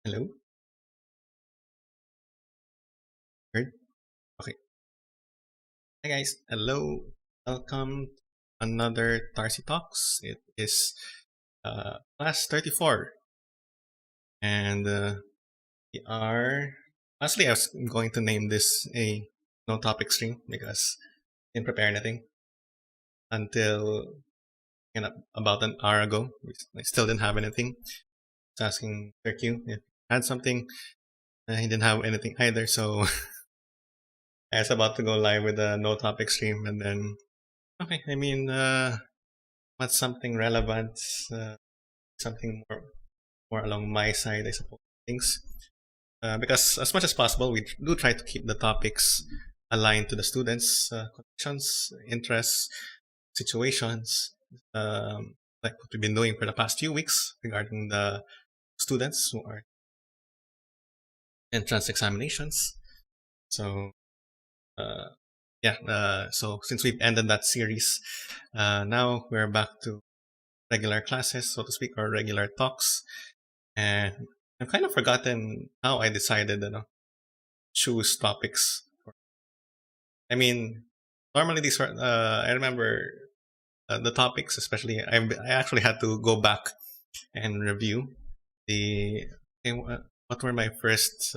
Hello? Heard? Okay. Hi guys. Hello. Welcome to another Tarcy Talks. It is class 34. And we are honestly I was going to name this a no topic stream because I didn't prepare anything until about an hour ago. I still didn't have anything. I was asking Q if he had something. He didn't have anything either, so I was about to go live with a no topic stream and then okay, I mean what's something relevant, uh, something more along my side, I suppose. Things because as much as possible, we do try to keep the topics aligned to the students' conditions, interests, situations, like what we've been doing for the past few weeks regarding the students who are entrance examinations. So uh, yeah, so since we've ended that series, now we're back to regular classes, so to speak, or regular talks. And I've kind of forgotten how I decided to choose topics. I mean, normally these are, I remember the topics, especially, I actually had to go back and review the, what were my first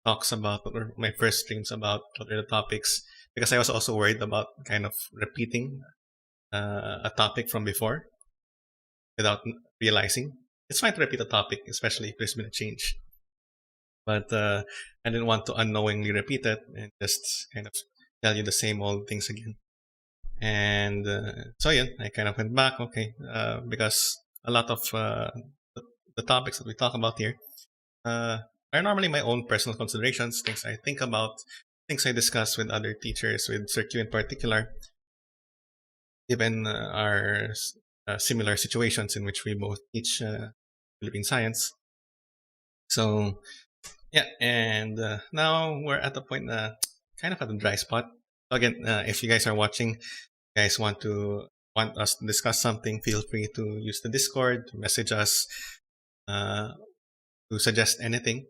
talks about, what were my first streams about, what were the topics, because I was also worried about kind of repeating a topic from before. without realizing. It's fine to repeat a topic, especially if there's been a change. But I didn't want to unknowingly repeat it and just kind of tell you the same old things again. And so yeah, I kind of went back, okay, because a lot of the topics that we talk about here uh, are normally my own personal considerations, things I think about, things I discuss with other teachers, with Sir Q in particular, given our similar situations in which we both teach Philippine science. So yeah, and now we're at the point, kind of at a dry spot. So again, if you guys are watching, you guys want us to discuss something, feel free to use the Discord, message us, uh, to suggest anything.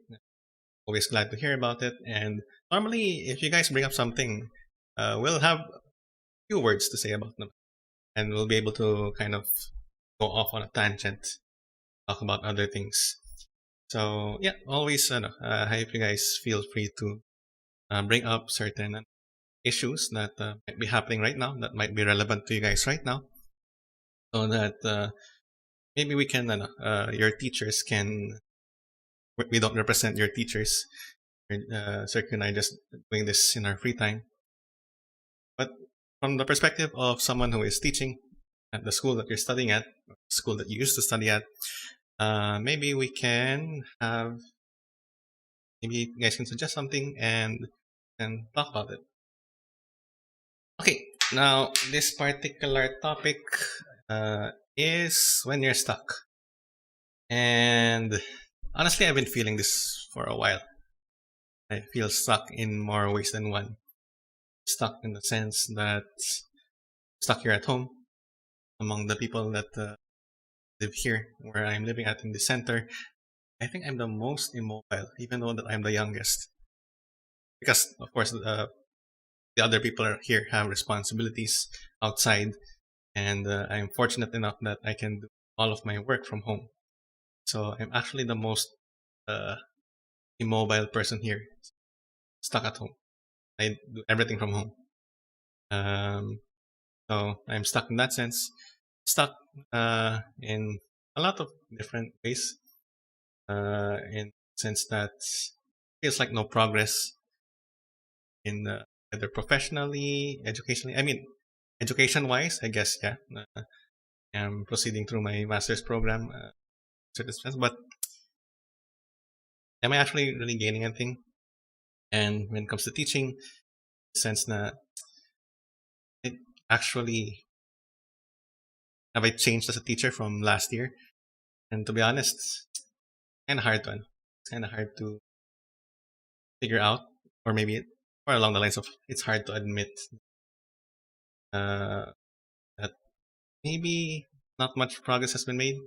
Always glad to hear about it. And normally, if you guys bring up something, we'll have a few words to say about them, and we'll be able to kind of go off on a tangent, talk about other things. So yeah, always, I hope you guys feel free to bring up certain issues that might be happening right now, that might be relevant to you guys right now, so that maybe we can, your teachers can. We don't represent your teachers. Sir and I just doing this in our free time. But from the perspective of someone who is teaching at the school that you're studying at, or the school that you used to study at, maybe we can have, maybe you guys can suggest something and talk about it. Okay, now this particular topic is when you're stuck. And honestly, I've been feeling this for a while. I feel stuck in more ways than one. Stuck in the sense that stuck here at home among the people that live here, where I'm living at in the center. I think I'm the most immobile, even though that I'm the youngest. Because of course, the other people are here have responsibilities outside, and I'm fortunate enough that I can do all of my work from home. So I'm actually the most uh, immobile person here, stuck at home. I do everything from home. Um, so I'm stuck in that sense. Stuck in a lot of different ways. In the sense that feels like no progress in either professionally, educationally. I mean, education wise, I guess, yeah. I'm proceeding through my master's program, but am I actually really gaining anything? And when it comes to teaching, sense that it actually have I changed as a teacher from last year? And to be honest, kind of hard to it's kind of hard to figure out, or maybe or along the lines of it's hard to admit uh, that maybe not much progress has been made.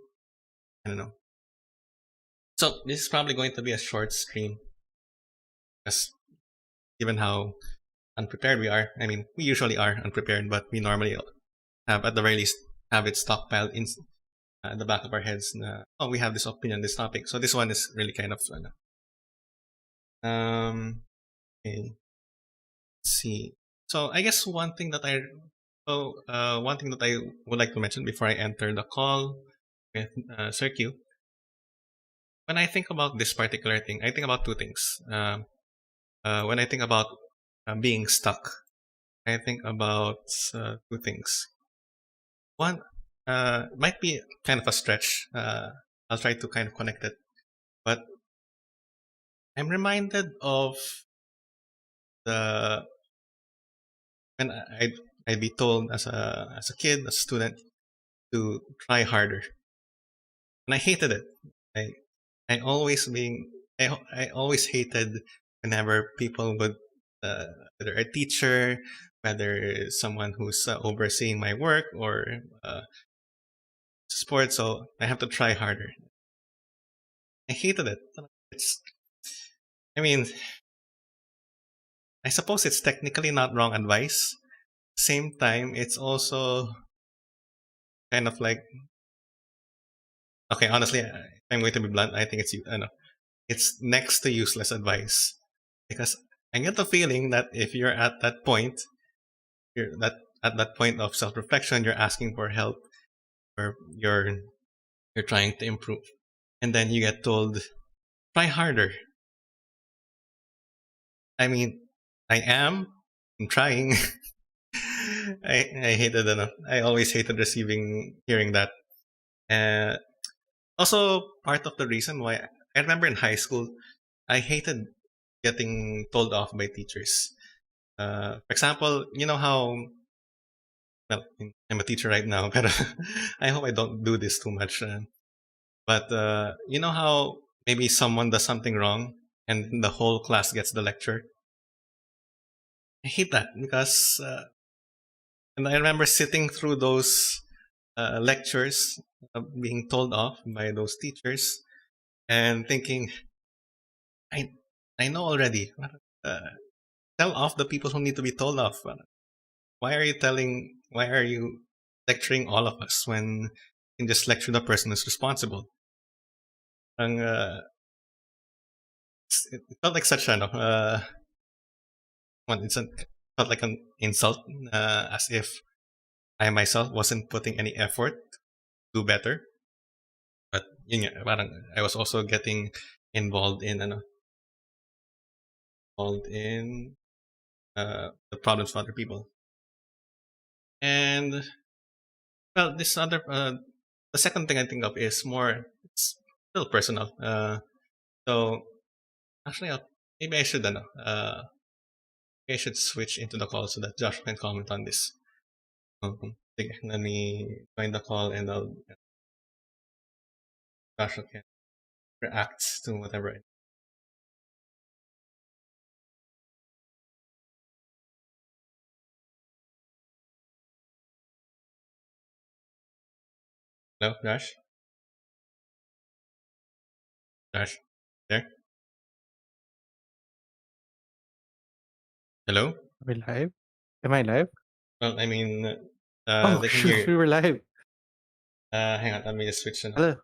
I don't know. So this is probably going to be a short stream, because given how unprepared we are, I mean, we usually are unprepared, but we normally have, at the very least, have it stockpiled in the back of our heads. Oh, we have this opinion, this topic. So this one is really kind of fun. Okay, let's see. So I guess one thing that I would like to mention before I enter the call with Sir Q. When I think about this particular thing, I think about two things. When I think about being stuck, I think about two things. One might be kind of a stretch. I'll try to kind of connect it, but I'm reminded of the when I'd be told as a kid, as a student, to try harder, and I hated it. I I always being I always hated whenever people would, uh, whether a teacher, whether someone who's overseeing my work or sports, so I have to try harder. I hated it. It's I mean, I suppose it's technically not wrong advice. Same time, it's also kind of like, okay, honestly, I'm going to be blunt. I think it's next to useless advice, because I get the feeling that if you're at that point, you're that at that point of self-reflection, you're asking for help, or you're you're trying to improve, and then you get told, try harder. I mean, I'm trying. I hated enough. I always hated hearing that. Uh, Also, part of the reason why I remember in high school, I hated getting told off by teachers. For example, you know how, well, I'm a teacher right now, but I hope I don't do this too much. But you know how maybe someone does something wrong and the whole class gets the lecture? I hate that because, and I remember sitting through those lectures, being told off by those teachers and thinking, I, I know already. Uh, Tell off the people who need to be told off. Why are you lecturing all of us when you can just lecture the person who's responsible? Ang, it felt like such a, felt like an insult, as if I myself wasn't putting any effort to do better. But yun nga, parang I was also getting involved in, involved in the problems of other people. And well, the second thing I think of is more, it's still personal. So actually, maybe I should, maybe I should switch into the call so that Josh can comment on this. Sige, let me join the call and Josh can react to whatever. Hello, Josh. Josh, there. Hello. Are we live? Am I live? Well, I mean, Oh, they can hear shoot, you. we were live. Hang on, let me just switch. Hello.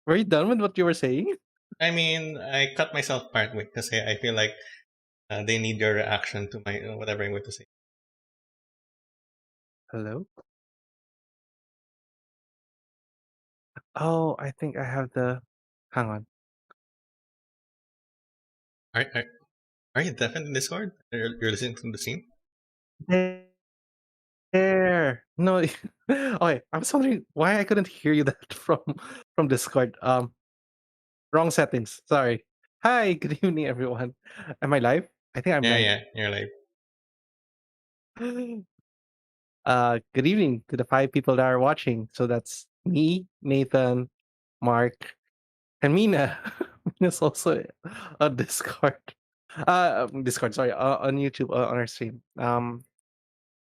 Were you done with what you were saying? I mean, I cut myself partway because I feel like they need your reaction to my whatever I'm going to say. Hello? Oh, I think I have the. Hang on. Are, are, are you deaf in Discord? You're listening to the scene? There. No. Okay, I was wondering why I couldn't hear you that from Discord. Wrong settings. Sorry. Hi, good evening, everyone. Am I live? I think I'm Yeah, live. yeah, you're like, Good evening to the 5 people that are watching. So that's me, Nathan, Mark, and Mina. Mina's also on Discord. Discord, sorry, on YouTube, on our stream.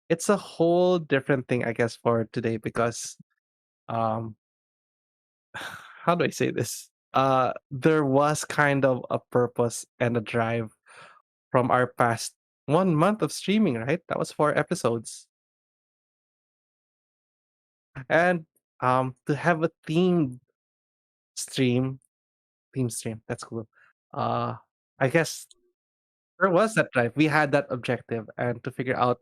It's a whole different thing, I guess, for today because um, how do I say this? There was kind of a purpose and a drive from our past 1 month of streaming, right? That was 4 episodes, and to have a stream, theme stream. That's cool. Uh, I guess there was that drive. We had that objective, and to figure out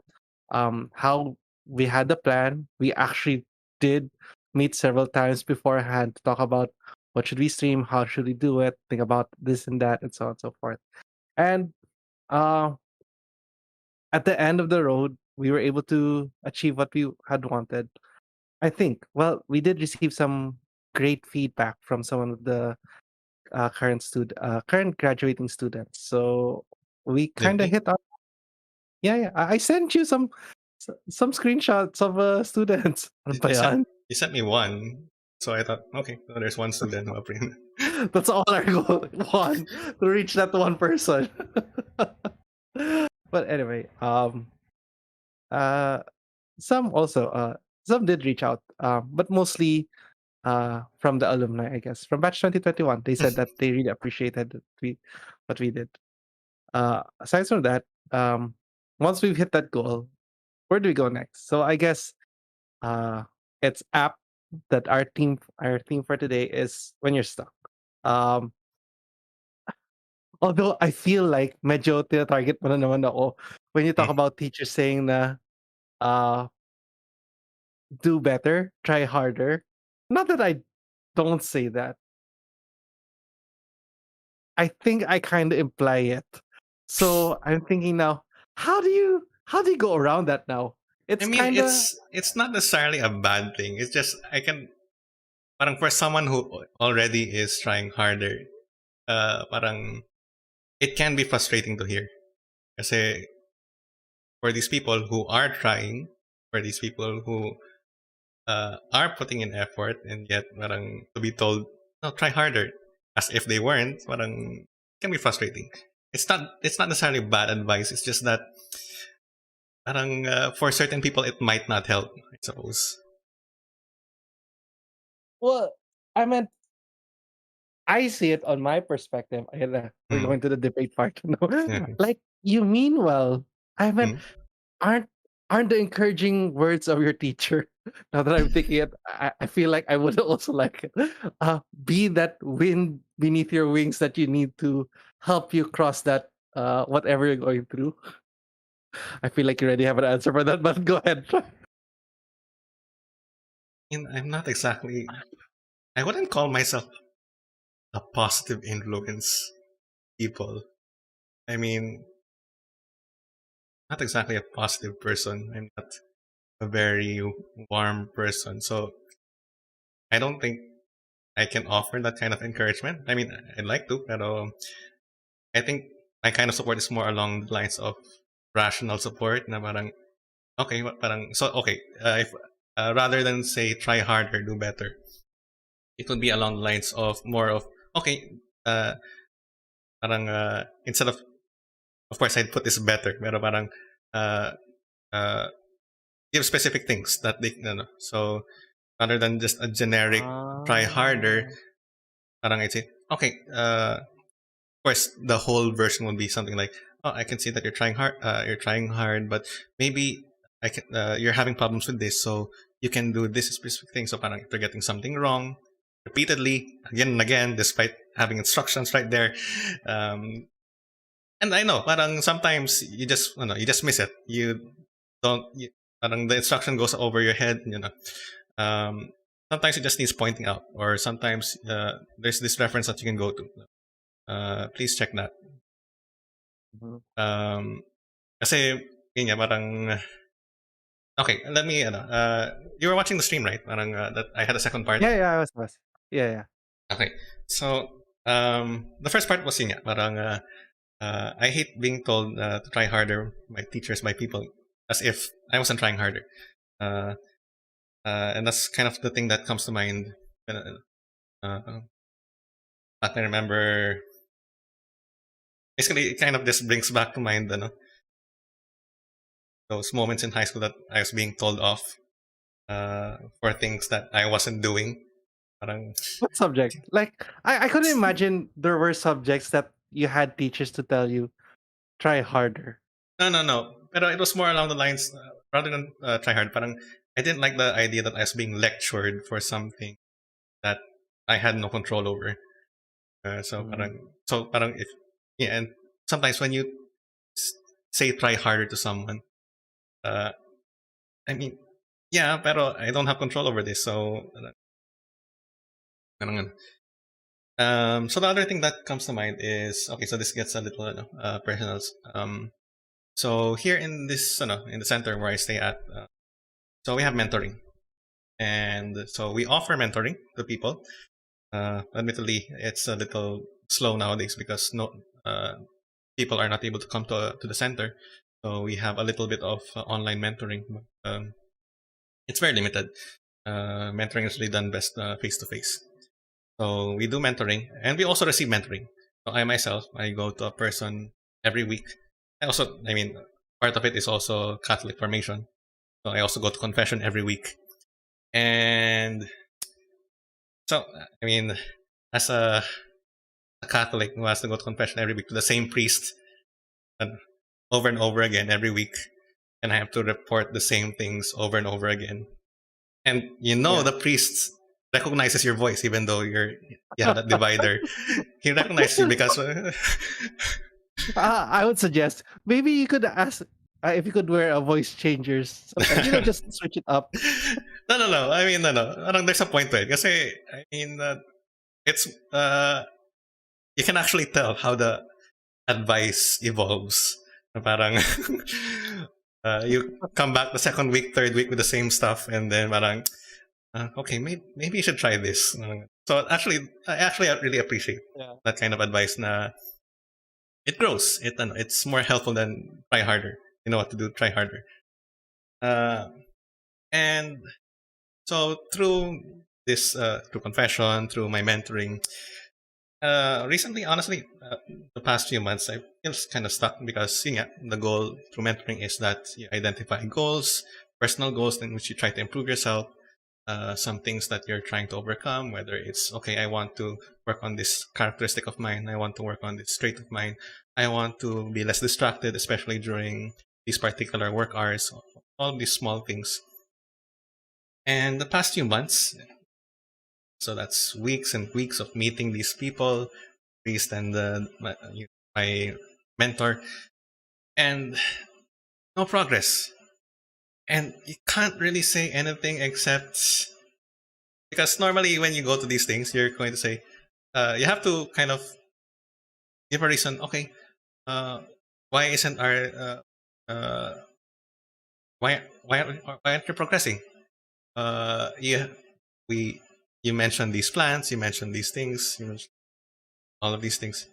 how we had the plan. We actually did meet several times beforehand to talk about what should we stream, how should we do it, think about this and that, and so on and so forth. And uh, at the end of the road, we were able to achieve what we had wanted. I think. Well, we did receive some great feedback from some of the current graduating students. So we did kind of we? hit up. Yeah, yeah. I sent you some screenshots of students. Ano You ba you sent yan? you sent me one, so I thought, okay, so there's one student who approved. That's all our goal. One to reach that one person. But anyway, uh, some also some did reach out, but mostly from the alumni, I guess, from batch 2021. They said that they really appreciated that what we did. Aside from that, once we've hit that goal, where do we go next? So I guess uh, it's app that our theme for today is when you're stuck. Um, although I feel like medyo tina-target mo na naman ako when you talk Mm. about teachers saying na uh, do better, try harder. Not that I don't say that. I think I kind of imply it. So I'm thinking now, how do you go around that now? I It's mean, kind of it's not necessarily a bad thing. It's just I can parang for someone who already is trying harder, parang it can be frustrating to hear. Kasi for these people who are trying, for these people who are putting in effort, and yet parang to be told, no, try harder, as if they weren't, parang can be frustrating. It's not necessarily bad advice. It's just that parang for certain people it might not help. I suppose. well. I meant I see it on my perspective. And we're Mm. going to the debate part. No, Yeah. like you mean well. I meant Mm. aren't aren't the encouraging words of your teacher? Now that I'm thinking it, I feel like I would also like it. Be that wind beneath your wings that you need to help you cross that whatever you're going through. I feel like you already have an answer for that, but go ahead. And I'm not exactly. I wouldn't call myself a positive influence people. I mean, not exactly a positive person. I'm not a very warm person. So I don't think I can offer that kind of encouragement. I mean, I'd like to, but I think my kind of support is more along the lines of rational support. Na parang, okay, parang, so okay, if, rather than say try harder, do better, it would be along the lines of more of, okay, uh, parang, instead of course, I'd put this better, pero parang, uh, uh, give specific things that they, no, no. So rather than just a generic try harder, Ah. parang I'd say, okay, of course, the whole version would be something like, "Oh, I can see that you're trying hard. You're trying hard, but maybe you're having problems with this, so you can do this specific thing." So, parang if you're getting something wrong repeatedly, again and again, despite having instructions right there, um, and I know, parang sometimes you just miss it. You don't, parang the instruction goes over your head. Um, sometimes it just needs pointing out, or sometimes there's this reference that you can go to. Please check that. Mhm. Um, Kasi, yun nga, parang, okay, let me, you were watching the stream, right? Parang, that I had a second part. Yeah, yeah, I was. Yeah, yeah. Okay, so, the first part was yun nga, parang, I hate being told to try harder by teachers, by people, as if I wasn't trying harder. Uh, and that's kind of the thing that comes to mind. I can remember, basically, it kind of just brings back to mind, those moments in high school that I was being told off for things that I wasn't doing. Parang, What subject? Like I couldn't imagine there were subjects that you had teachers to tell you try harder. no, no, no. Pero it was more along the lines, rather than try hard, parang I didn't like the idea that I was being lectured for something that I had no control over. Mm. So parang if, yeah, and sometimes when you s- say try harder to someone, uh, I mean, yeah, pero I don't have control over this, so parang, so the other thing that comes to mind is, okay, so this gets a little personal. So here in this, in the center where I stay at, so we have mentoring, and so we offer mentoring to people. Admittedly, it's a little slow nowadays because no people are not able to come to the center. So we have a little bit of online mentoring. It's very limited. Mentoring is really done best face to face. So we do mentoring, and we also receive mentoring. So I myself, I go to a person every week. I mean, part of it is also Catholic formation. So I also go to confession every week. And so, I mean, as a Catholic who has to go to confession every week to the same priest over and over again every week, and I have to report the same things over and over again. And Yeah. the priest recognizes your voice even though you have that divider. He recognizes you because I would suggest maybe you could ask if you could wear a voice changers sometimes. Just switch it up. No. I mean, no. Parang there's a point to it. Kasi, I mean, it's, you can actually tell how the advice evolves. Parang, you come back the second week, third week with the same stuff, and then parang, okay, maybe you should try this. So I really appreciate Yeah. that kind of advice. Na it grows. It's more helpful than try harder. You know what to do. Try harder. Uh, and so through confession, through my mentoring, recently, honestly, the past few months, I feel kind of stuck because the goal through mentoring is that you identify goals, personal goals in which you try to improve yourself, some things that you're trying to overcome, whether it's, okay, I want to work on this characteristic of mine, I want to work on this trait of mine, I want to be less distracted, especially during these particular work hours, all these small things. And the past few months, so that's weeks and weeks of meeting these people, priest and my mentor, and no progress. And you can't really say anything except because normally when you go to these things, you're going to say, you have to kind of give a reason. Okay, uh, why isn't our why aren't you progressing? Yeah, we you mentioned these plans, you mentioned these things, you mentioned all of these things.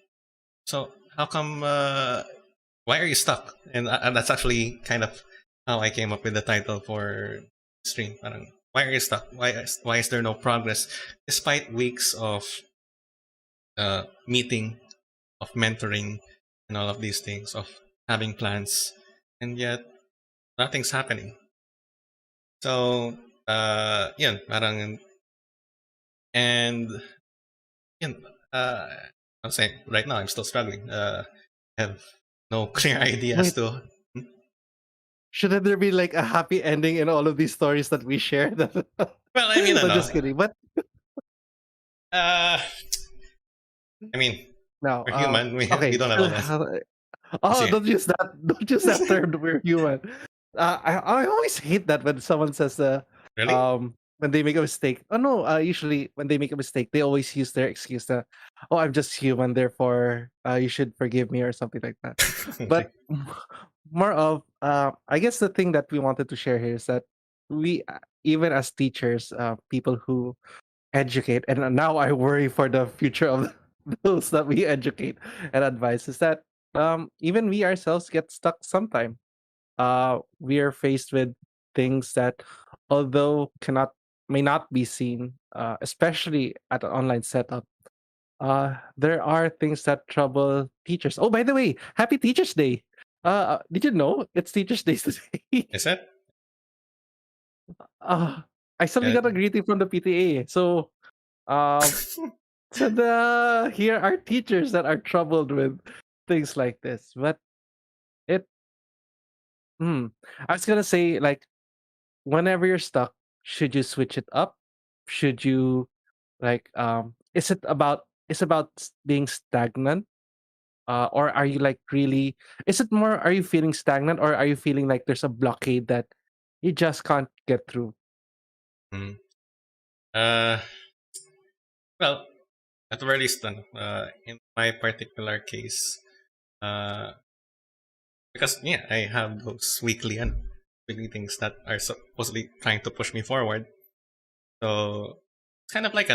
So how come? Why are you stuck? And that's actually kind of how I came up with the title for stream. Parang, why are you stuck? Why is there no progress despite weeks of meeting, of mentoring, and all of these things, of having plans, and yet nothing's happening. So, parang, and yun, uh, I'm saying right now I'm still struggling. I have no clear idea as Wait, to. shouldn't there be like a happy ending in all of these stories that we share? Well, I mean, No, just kidding. But uh, I mean, no, we're human. We okay. don't have all that. Oh, Kasi, don't use that. Don't use that term. We're human. I always hate that when someone says really? when they make a mistake. Oh no, usually when they make a mistake, they always use their excuse that, oh, I'm just human, therefore you should forgive me or something like that. Okay. But more of I guess the thing that we wanted to share here is that we even as teachers, people who educate, and now I worry for the future of those that we educate and advise, is that even we ourselves get stuck sometime. We are faced with things that, although cannot may not be seen, especially at an online setup. There are things that trouble teachers. Oh, by the way, happy Teachers Day! Did you know it's Teachers Day today? Is that? uh, I suddenly Uh, got a greeting from the PTA. So, um, here are teachers that are troubled with things like this. But it, hmm, I was gonna say, like, whenever you're stuck, should you switch it up? Should you like is about being stagnant? Or are you like really is it more are you feeling stagnant, or are you feeling like there's a blockade that you just can't get through? mm. uh, well, at the very least, in my particular case, uh, because I have those weekly things that are supposedly trying to push me forward. So it's kind of like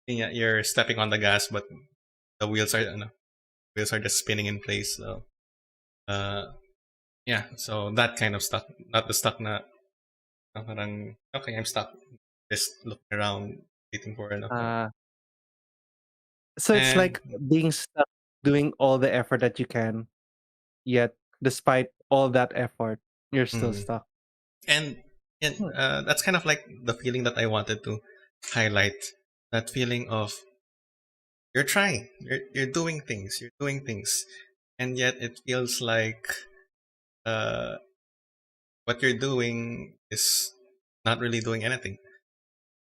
you're stepping on the gas, but the wheels are just spinning in place. So uh, so that kind of stuck, not the stuck na parang, okay, I'm stuck, just looking around, waiting for Uh so it's and like being stuck doing all the effort that you can, yet despite all that effort, you're still mm, stuck. and Hmm. that's kind of like the feeling that I wanted to highlight. That feeling of you're trying, you're doing things, and yet it feels like uh, what you're doing is not really doing anything.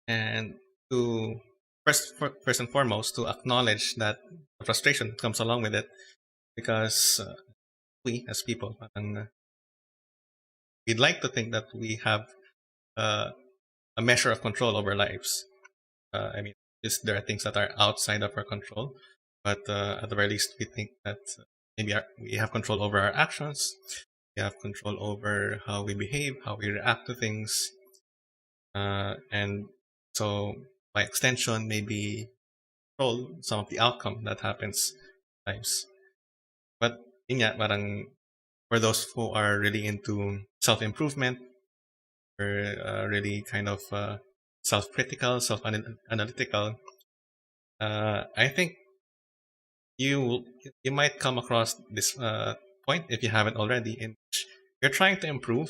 And to first and foremost, to acknowledge that the frustration comes along with it, because we as people, parang, we'd like to think that we have uh, a measure of control over lives. I mean, there are things that are outside of our control, but at the very least, we think that maybe we have control over our actions. We have control over how we behave, how we react to things, and so by extension, maybe control some of the outcome that happens in lives. But yun nga, parang for those who are really into self-improvement, or really kind of self-critical, self-analytical, I think you you might come across this point if you haven't already, in which you're trying to improve,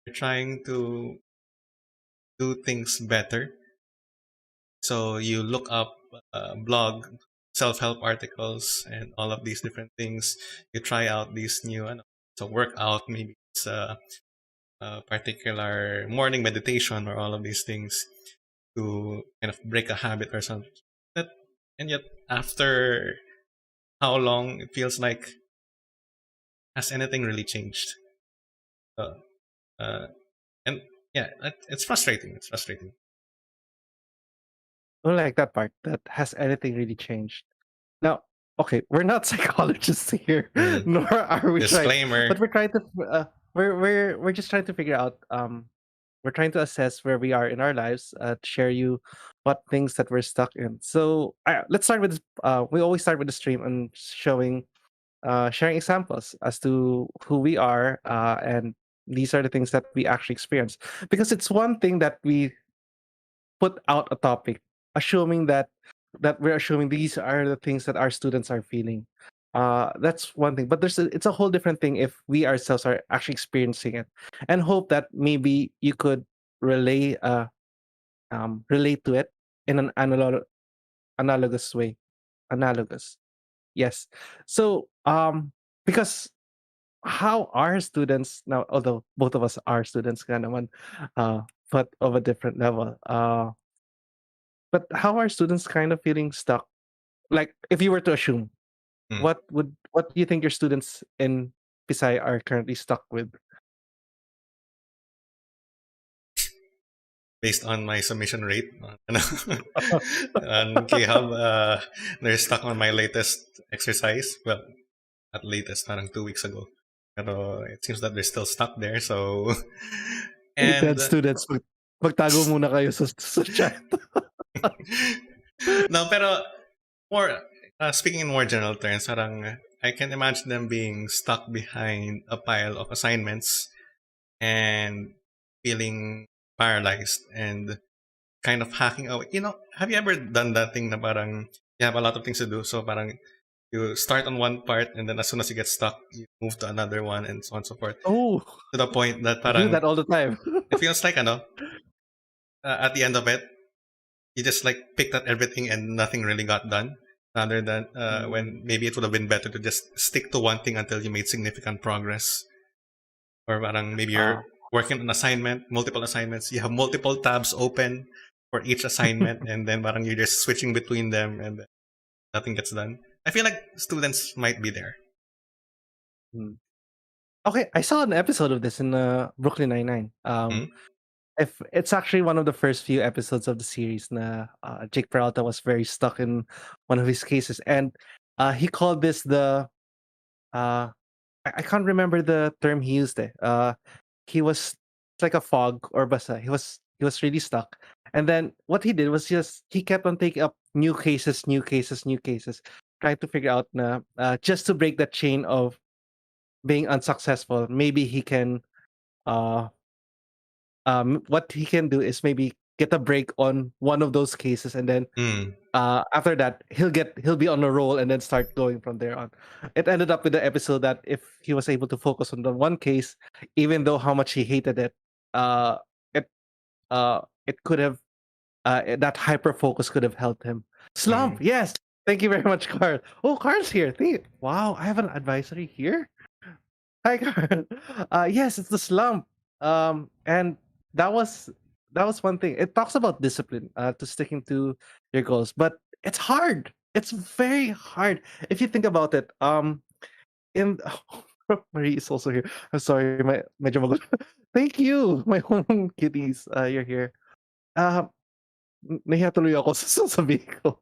you're trying to do things better. So you look up blog self-help articles and all of these different things. You try out these new so workout, maybe it's a particular morning meditation or all of these things to kind of break a habit or something. That, and yet after how long it feels like, has anything really changed? Uh, uh, and yeah, it's frustrating. It's frustrating. I don't like that part. That has anything really changed? Now, okay, we're not psychologists here, Mm. nor are we trying, Disclaimer. but we're trying to we're just trying to figure out we're trying to assess where we are in our lives, to share you what things that we're stuck in. So let's start with this. We always start with the stream and showing sharing examples as to who we are, and these are the things that we actually experience, because it's one thing that we put out a topic assuming that we're assuming these are the things that our students are feeling. That's one thing, but it's a whole different thing if we ourselves are actually experiencing it, and hope that maybe you could relay relate to it in an analogous way. Analogous, yes. So because how are students now, although both of us are students ka naman, but of a different level, but how are students kind of feeling stuck? Like, if you were to assume, Mm. what do you think your students in Pisay are currently stuck with? Based on my submission rate on GitHub, they're stuck on my latest exercise. Well, at latest, parang 2 weeks ago. Pero it seems that they're still stuck there. So, Dead and students, magtago muna kayo sa chat. no, pero more speaking in more general terms, parang I can imagine them being stuck behind a pile of assignments and feeling paralyzed and kind of hacking away. Have you ever done that thing na parang you have a lot of things to do, so parang you start on one part and then as soon as you get stuck, you move to another one and so on and so forth. Oh, To the point that I do parang that all the time. it feels like at the end of it, you just like picked at everything and nothing really got done. Rather than Mm, when maybe it would have been better to just stick to one thing until you made significant progress. Or parang maybe you're uh, working on assignment, multiple assignments. You have multiple tabs open for each assignment, and then parang you're just switching between them, and nothing gets done. I feel like students might be there. mm. Okay, I saw an episode of this in Brooklyn Nine-Nine. Hmm? If it's actually one of the first few episodes of the series na Jake Peralta was very stuck in one of his cases, and he called this the uh, I can't remember the term he used. He was it's like a fog or basa. He was really stuck, and then what he did was just he kept on taking up new cases, new cases, new cases, trying to figure out na just to break that chain of being unsuccessful. Maybe he can uh what he can do is maybe get a break on one of those cases, and then Mm. after that he'll be on a roll and then start going from there on. It ended up with the episode that if he was able to focus on the one case, even though how much he hated it, uh it it could have that hyper focus could have helped him. Slump, Mm. yes. Thank you very much, Carl. Oh, Carl's here. Wow, I have an advisory here. Hi, Carl. Yes, it's the slump. And that was that was one thing. It talks about discipline, to sticking to your goals, but it's hard. It's very hard if you think about it. In Marie is also here. I'm sorry, medyo magulo. Thank you, my home kitties. You're here. Uh, Nahiya tuloy ako sa sasabihin ko.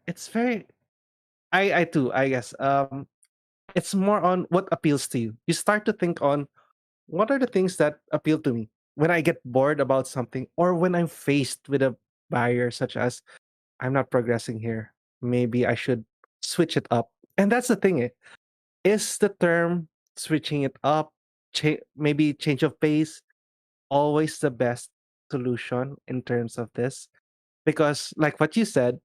It's very I too, I guess. It's more on what appeals to you. You start to think on what are the things that appeal to me when I get bored about something or when I'm faced with a barrier such as I'm not progressing here. Maybe I should switch it up. And that's the thing. Is the term switching it up, maybe change of pace, always the best solution in terms of this? Because, like what you said,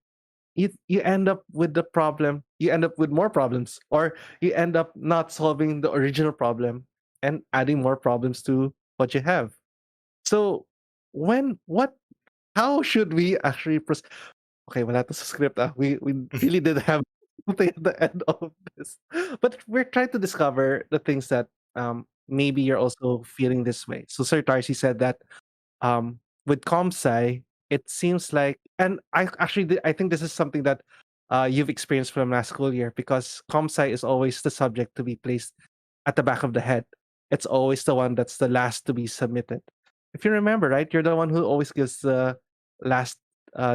you end up with the problem, you end up with more problems, or you end up not solving the original problem and adding more problems to what you have. So, when, what, how should we actually okay, wala to sa script, we really did have something at the end of this. But we're trying to discover the things that, maybe you're also feeling this way. So Sir Tarsi said that, with ComSci, it seems like, and I think this is something that, you've experienced from last school year, because ComSci is always the subject to be placed at the back of the head. It's always the one that's the last to be submitted. If you remember, right, you're the one who always gives the last,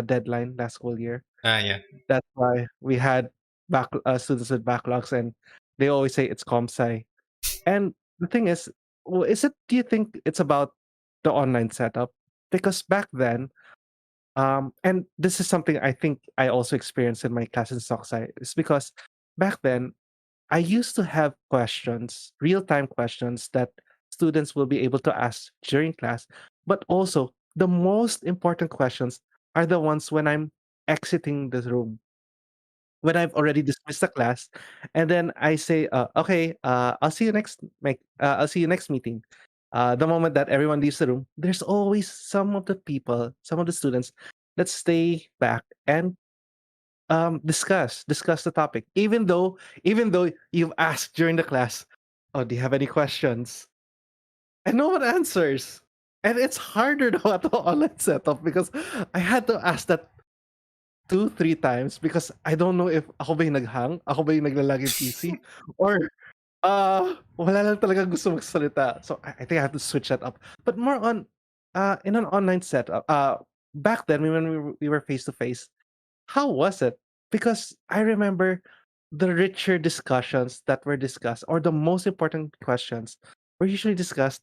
deadline last school year. Yeah. That's why we had students with backlogs, and they always say it's ComSci. And the thing is, is it? Do you think it's about the online setup? Because back then, and this is something I think I also experienced in my class in Socksci, is because back then I used to have questions, real time questions that students will be able to ask during class, but also the most important questions are the ones when I'm exiting the room, when I've already dismissed the class, and then I say, "Okay, I'll see you next meeting." The moment that everyone leaves the room, there's always some of the people, some of the students that stay back and, discuss the topic, even though you've asked during the class, "Oh, do you have any questions?" And no one answers. And it's harder now at the online setup because I had to ask that 2, 3 times because I don't know if ako ba yung nag-hang, ako ba yung naglalaging PC, or, wala lang talagang gusto magsalita. So, I think I have to switch that up. But more on, in an online setup, back then when we were face to face, how was it? Because I remember the richer discussions that were discussed, or the most important questions were usually discussed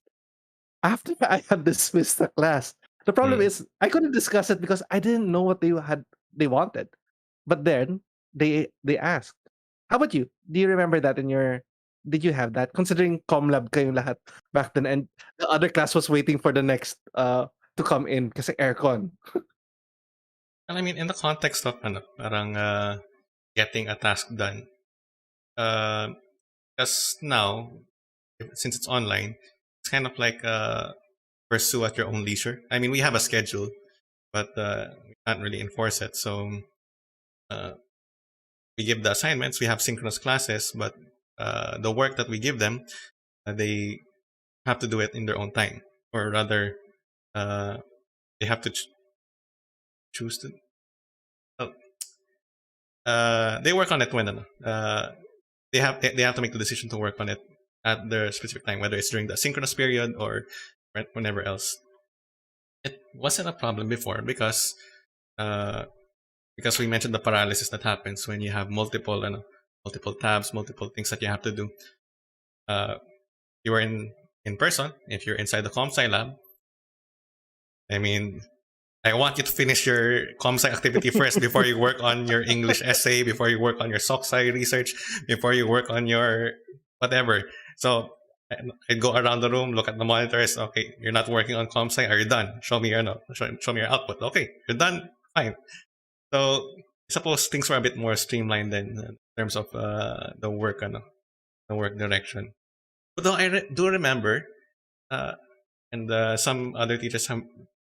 after I had dismissed the class. The problem Mm. is I couldn't discuss it because I didn't know what they wanted. But then they asked. How about you? Do you remember that in your did you have that? Considering ComLab kayong lahat back then, and the other class was waiting for the next to come in kasi aircon. And I mean, in the context of parang getting a task done, because now, since it's online, it's kind of like pursue at your own leisure. I mean, we have a schedule, but we can't really enforce it. So uh, we give the assignments. We have synchronous classes, but the work that we give them, they have to do it in their own time, or rather, uh, they have to choose to. Oh, they work on it when they have to make the decision to work on it at their specific time, whether it's during the synchronous period or whenever else. It wasn't a problem before uh, because we mentioned the paralysis that happens when you have multiple tabs, multiple things that you have to do. Uh, you are in person. If you're inside the ComSci lab, I mean, I want you to finish your ComSci activity first before you work on your English essay, before you work on your SocSci research, before you work on your whatever. So I'd go around the room, look at the monitors. Okay, you're not working on ComSci. Are you done? Show me your show me your output. Okay, you're done. Fine. So I suppose things were a bit more streamlined than in terms of the work direction. But though do remember, uh, and some other teachers have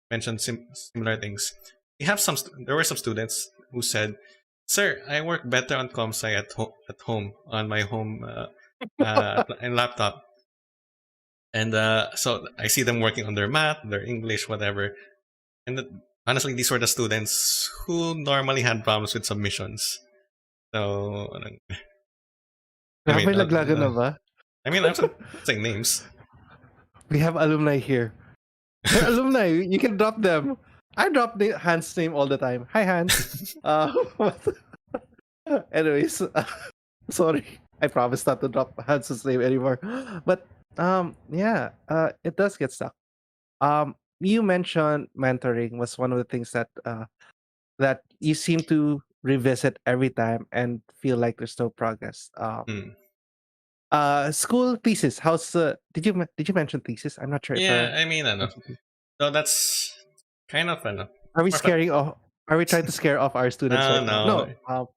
mentioned similar things. We have there were some students who said, "Sir, I work better on ComSci at home on my home and laptop." And so I see them working on their math, their English, whatever. And honestly, these were the students who normally had problems with submissions. So, I Grabe mean, laglagan na ba? I mean, I'm not saying names. We have alumni here. They're alumni. You can drop them. I drop Hans' name all the time. Hi, Hans. Uh, anyways, sorry. I promise not to drop Hans' name anymore. But yeah, it does get stuck. You mentioned mentoring was one of the things that you seem to revisit every time and feel like there's no progress. Hmm. School thesis. How's did you mention thesis? I'm not sure if Yeah, I I mean, ano. mentioned thesis. So that's kind of ano. Are we More fun. scaring off? Are we trying to scare off our students No, right now? no. No.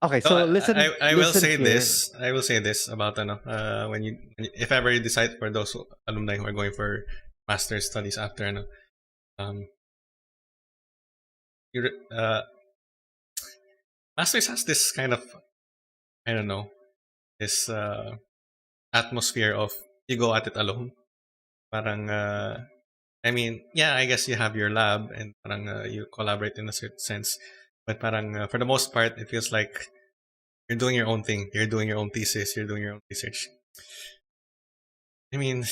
Okay. So So listen, I will listen say here. this. I will say this about ano. If ever you decide for those alumni who are going for master's studies after ano, um, you, masters has this kind of, I don't know, this atmosphere of you go at it alone. Parang I mean, yeah, I guess you have your lab and parang you collaborate in a certain sense, but parang for the most part, it feels like you're doing your own thing. You're doing your own thesis. You're doing your own research. I mean,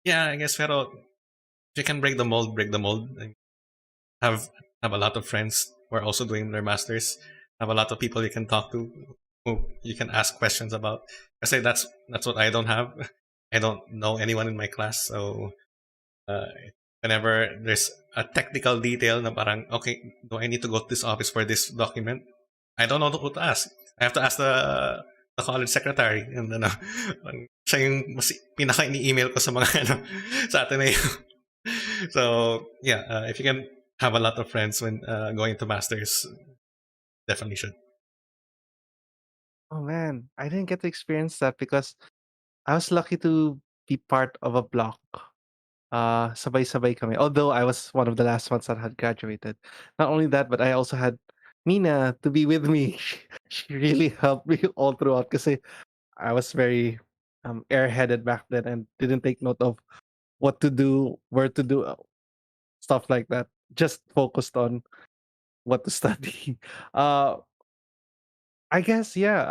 yeah, I guess pero if you can break the mold, break the mold. And have a lot of friends who are also doing their masters. Have a lot of people you can talk to, who you can ask questions about. I say that's what I don't have. I don't know anyone in my class, so uh, whenever there's a technical detail na parang, okay, do I need to go to this office for this document? I don't know who to ask. I have to ask the college secretary. And ano, siya yung mas pinaka ini-email ko sa mga ano, sa Ateneo. So, yeah, if you can have a lot of friends when going to masters, definitely should. Oh man, I didn't get to experience that because I was lucky to be part of a block. Sabay-sabay kami. Although I was one of the last ones that had graduated. Not only that, but I also had Mina to be with me. She really helped me all throughout because I was very airheaded back then and didn't take note of what to do, where to do, stuff like that. Just focused on what to study. Uh, I guess yeah.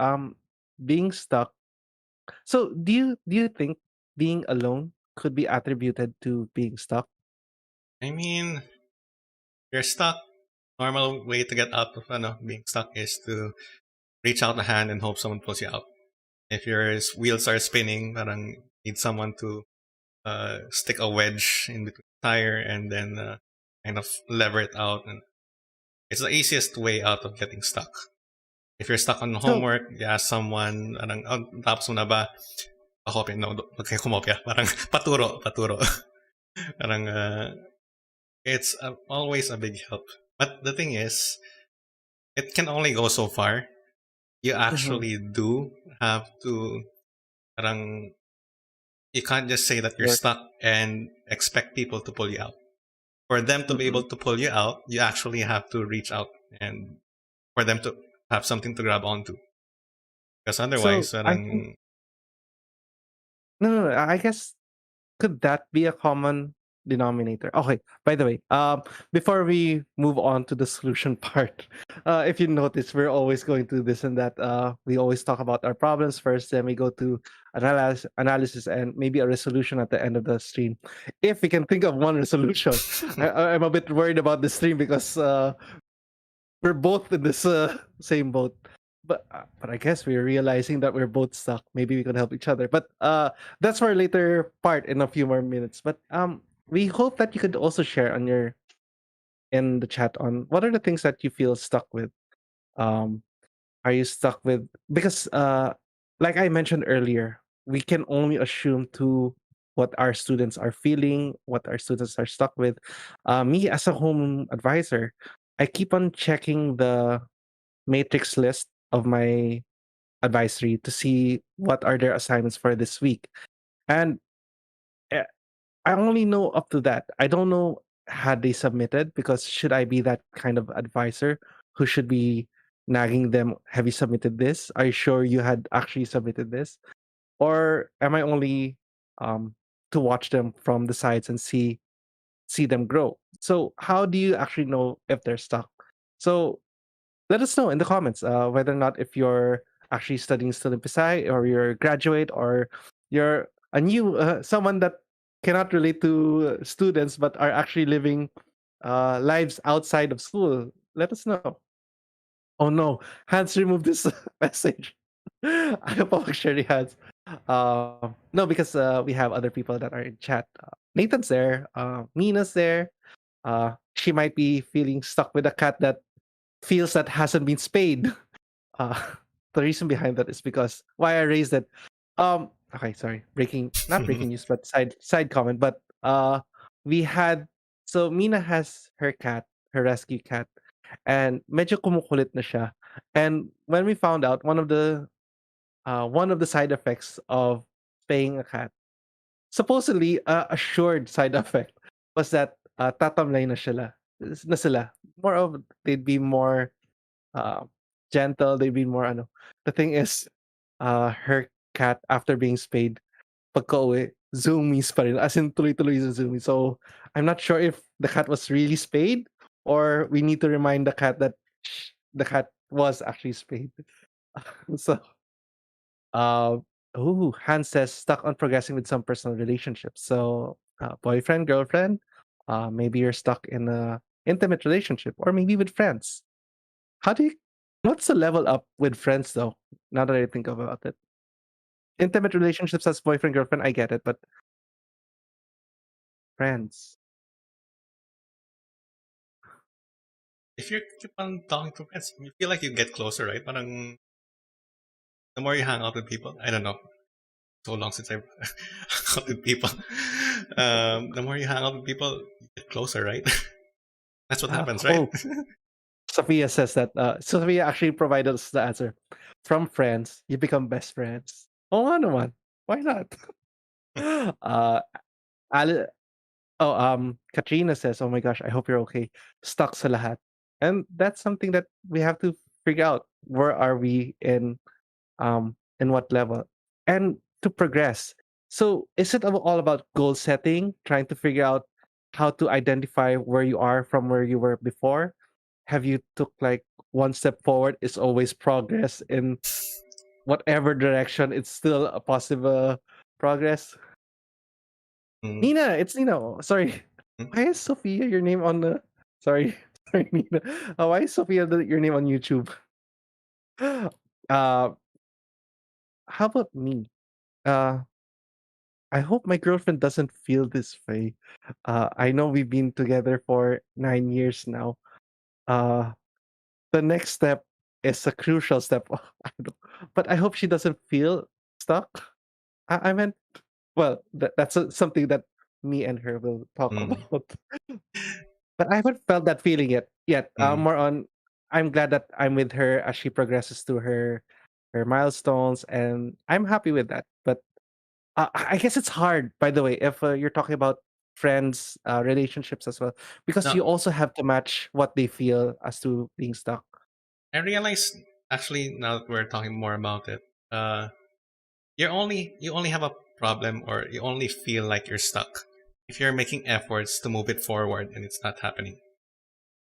Being stuck. So do you think being alone could be attributed to being stuck? I mean, you're stuck. Normal way to get out of being stuck is to reach out a hand and hope someone pulls you out. If your wheels are spinning, parang need someone to stick a wedge in between the tire and then kind of lever it out. And it's the easiest way out of getting stuck. If you're stuck on So homework, you ask someone, parang, oh, tapos mo na ba? Pakopya. No, huwag kayo kumopya. Parang paturo, paturo. Parang, it's always a big help. But the thing is, it can only go so far. You mhm, actually do have to, parang, you can't just say that you're work. stuck and expect people to pull you out. For them to be able Mm-mm. to pull you out, you actually have to reach out and for them to have something to grab onto. Because otherwise, So I think parang, no, no, no. I guess could that be a common denominator? Okay. By the way, before we move on to the solution part, if you notice, we're always going to this and that. We always talk about our problems first, then we go to analysis, and maybe a resolution at the end of the stream. If we can think of one resolution, I'm a bit worried about the stream because we're both in this same boat. But I guess we're realizing that we're both stuck. Maybe we can help each other. But that's for a later part in a few more minutes. But we hope that you could also share on your in the chat on what are the things that you feel stuck with. Um, are you stuck with because like I mentioned earlier, we can only assume to what our students are feeling, what our students are stuck with. Me as a home advisor, I keep on checking the matrix list of my advisory to see what are their assignments for this week. And eh, I only know up to that. I don't know had they submitted because should I be that kind of advisor who should be nagging them, have you submitted this? Are you sure you had actually submitted this? Or am I only um to watch them from the sides and see them grow? So how do you actually know if they're stuck? So let us know in the comments whether or not if you're actually studying still in Pisay or you're a graduate or you're a new someone that cannot relate to students but are actually living lives outside of school, let us know. Oh no, Hans removed this message. I apologize, Hans. No, because we have other people that are in chat. Nathan's there. Mina's there. She might be feeling stuck with a cat that feels that hasn't been spayed. Uh, the reason behind that is because why I raised it. Okay, sorry, not breaking news, but side comment. But we had so Mina has her cat, her rescue cat, and medyo kumukulit na siya. And when we found out one of the side effects of spaying a cat, supposedly assured side effect, was that tatamlay na sila. More of they'd be more uh, gentle, they'd be more ano. The thing is, her cat after being spayed, pagka-uwi, zoomies pa rin. As in tuloy-tuloy sa zoomies. So I'm not sure if the cat was really spayed or we need to remind the cat that the cat was actually spayed. So uh Hans says stuck on progressing with some personal relationships. So boyfriend, girlfriend, maybe you're stuck in a intimate relationship or maybe with friends. How do you what's the level up with friends though? Now that I think about it. Intimate relationships as boyfriend, girlfriend, I get it, but friends. If you keep on talking to friends, you feel like you get closer, right? Parang the more you hang out with people, I don't know, so long since I've hung out with people. The more you hang out with people, you get closer, right? That's what happens, right? Oh, Sophia says that. Sophia actually provided us the answer. From friends, you become best friends. Oh, ano man? Why not? uh, Ali- Katrina says, "Oh my gosh, I hope you're okay. Stuck sa lahat," and that's something that we have to figure out. Where are we in what level, and to progress. So, is it all about goal setting, trying to figure out how to identify where you are from where you were before? Have you took like one step forward is always progress in whatever direction? It's still a possible progress. Mm, Nina, it's Nina. Oh, sorry. mm. Why is Sophia your name on the? Sorry, sorry, Nina. Why is Sophia your name on YouTube? Uh, how about me? Uh, I hope my girlfriend doesn't feel this way. I know we've been together for 9 years now. Uh, the next step is a crucial step. I don't know. But I hope she doesn't feel stuck. I meant, well, that's something that me and her will talk Mm, about. But I haven't felt that feeling yet. mm. More on, I'm glad that I'm with her as she progresses to her milestones, and I'm happy with that. But I guess it's hard, by the way, if you're talking about friends, relationships as well, because No, you also have to match what they feel as to being stuck. I realize actually now that we're talking more about it, uh, you only have a problem or you only feel like you're stuck if you're making efforts to move it forward and it's not happening.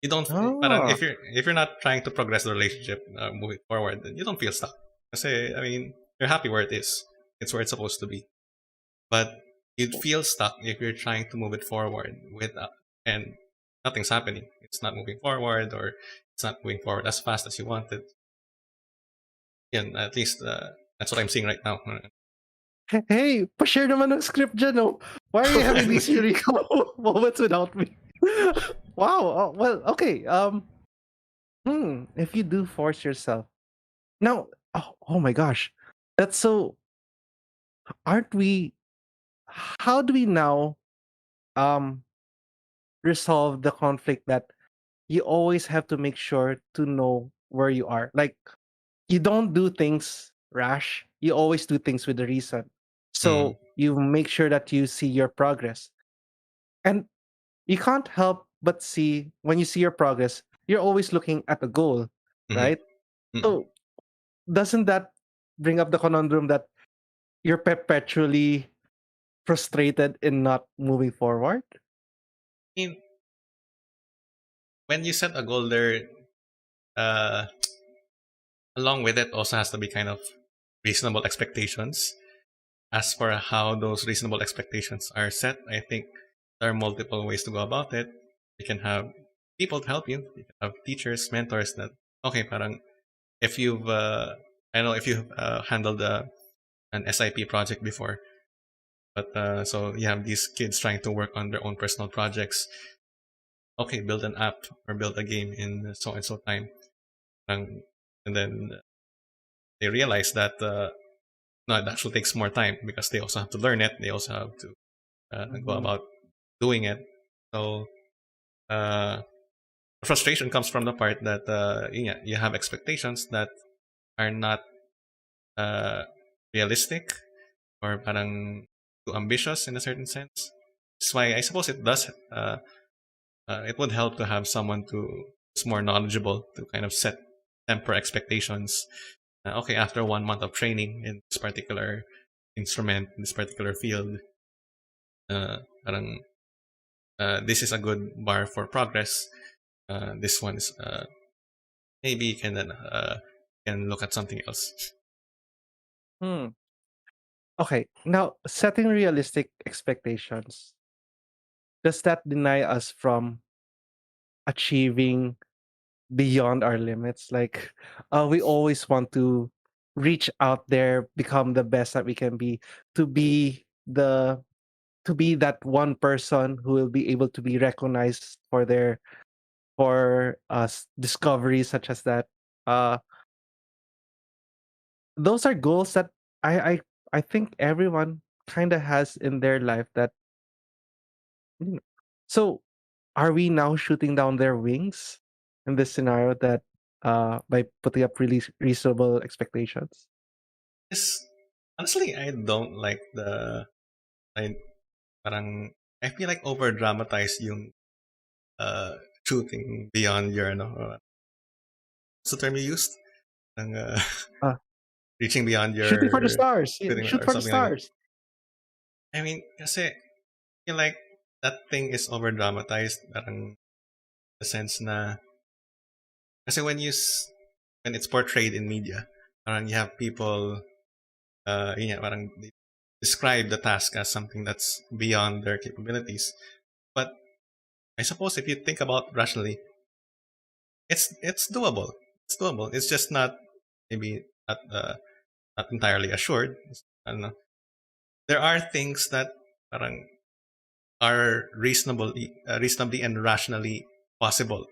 You don't parang Oh, if you're not trying to progress the relationship, moving forward, then you don't feel stuck. Kasi, I mean, you're happy where it is. It's where it's supposed to be. But you'd feel stuck if you're trying to move it forward and nothing's happening. It's not moving forward or it's not moving forward as fast as you wanted. Yeah, at least that's what I'm seeing right now. hey, pa-share naman ng script dyan, oh. Why are you having these Eureka moments without me? Wow. Well, okay. If you do force yourself now, oh my gosh, that's so. Aren't we? How do we now um resolve the conflict that you always have to make sure to know where you are? Like you don't do things rash. You always do things with a reason. Mm, So you make sure that you see your progress. And you can't help but see when you see your progress, you're always looking at a goal, mhm, right? mm. So doesn't that bring up the conundrum that you're perpetually frustrated in not moving forward? I mean, when you set a goal there, uh, along with it also has to be kind of reasonable expectations. as for how those reasonable expectations are set, I think there are multiple ways to go about it. You can have people to help you. You can have teachers, mentors that, okay, parang if you've, I don't know if you've handled an SIP project before, but so you have these kids trying to work on their own personal projects. Okay, build an app or build a game in so and so time. And, and then they realize that no, it actually takes more time because they also have to learn it. They also have to go Mhm. about doing it. So uh, frustration comes from the part that yeah, you have expectations that are not uh, realistic or parang too ambitious in a certain sense. That's why I suppose it does. It would help to have someone who's more knowledgeable to kind of set temper expectations. Okay, after 1 month of training in this particular instrument, in this particular field, parang this is a good bar for progress. This one is maybe you can look at something else. Hmm. Okay. Now, setting realistic expectations, does that deny us from achieving beyond our limits? Like, we always want to reach out there, become the best that we can be, to be the to be that one person who will be able to be recognized for their for discoveries such as that. Uh, those are goals that I I I think everyone kind of has in their life that mm, so are we now shooting down their wings in this scenario that by putting up really reasonable expectations? Yes, honestly, I don't like I parang I feel like over dramatize yung shooting beyond your no, what's the term you used? Ang, Uh, reaching beyond Shooting for the your stars. Yeah, shooting shoot or for the something like that. stars. I mean, kasi feel like that thing is over dramatized. Parang the sense na kasi when it's portrayed in media, parang you have people yun nga, parang they describe the task as something that's beyond their capabilities. But I suppose if you think about rationally, it's doable. It's doable. It's just not maybe not entirely assured. I don't know. There are things that parang are reasonably and rationally possible.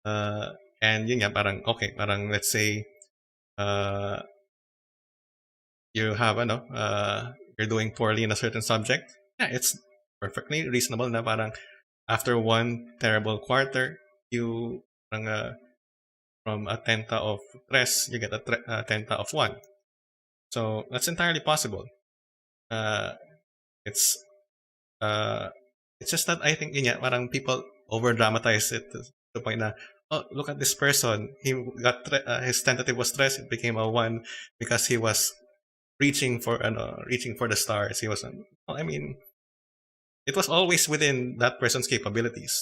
And yun nga, parang okay, parang let's say uh, you have you're doing poorly in a certain subject. Yeah, it's perfectly reasonable na parang after one terrible quarter, you parang, from a tenta of tres, you get a tenta of one. So that's entirely possible. Uh, it's uh, it's just that I think yun nga, parang people over dramatize it to the point na, oh, look at this person. He got his tentative was tres. It became a one because he was reaching for the stars. He was. Well, I mean, it was always within that person's capabilities.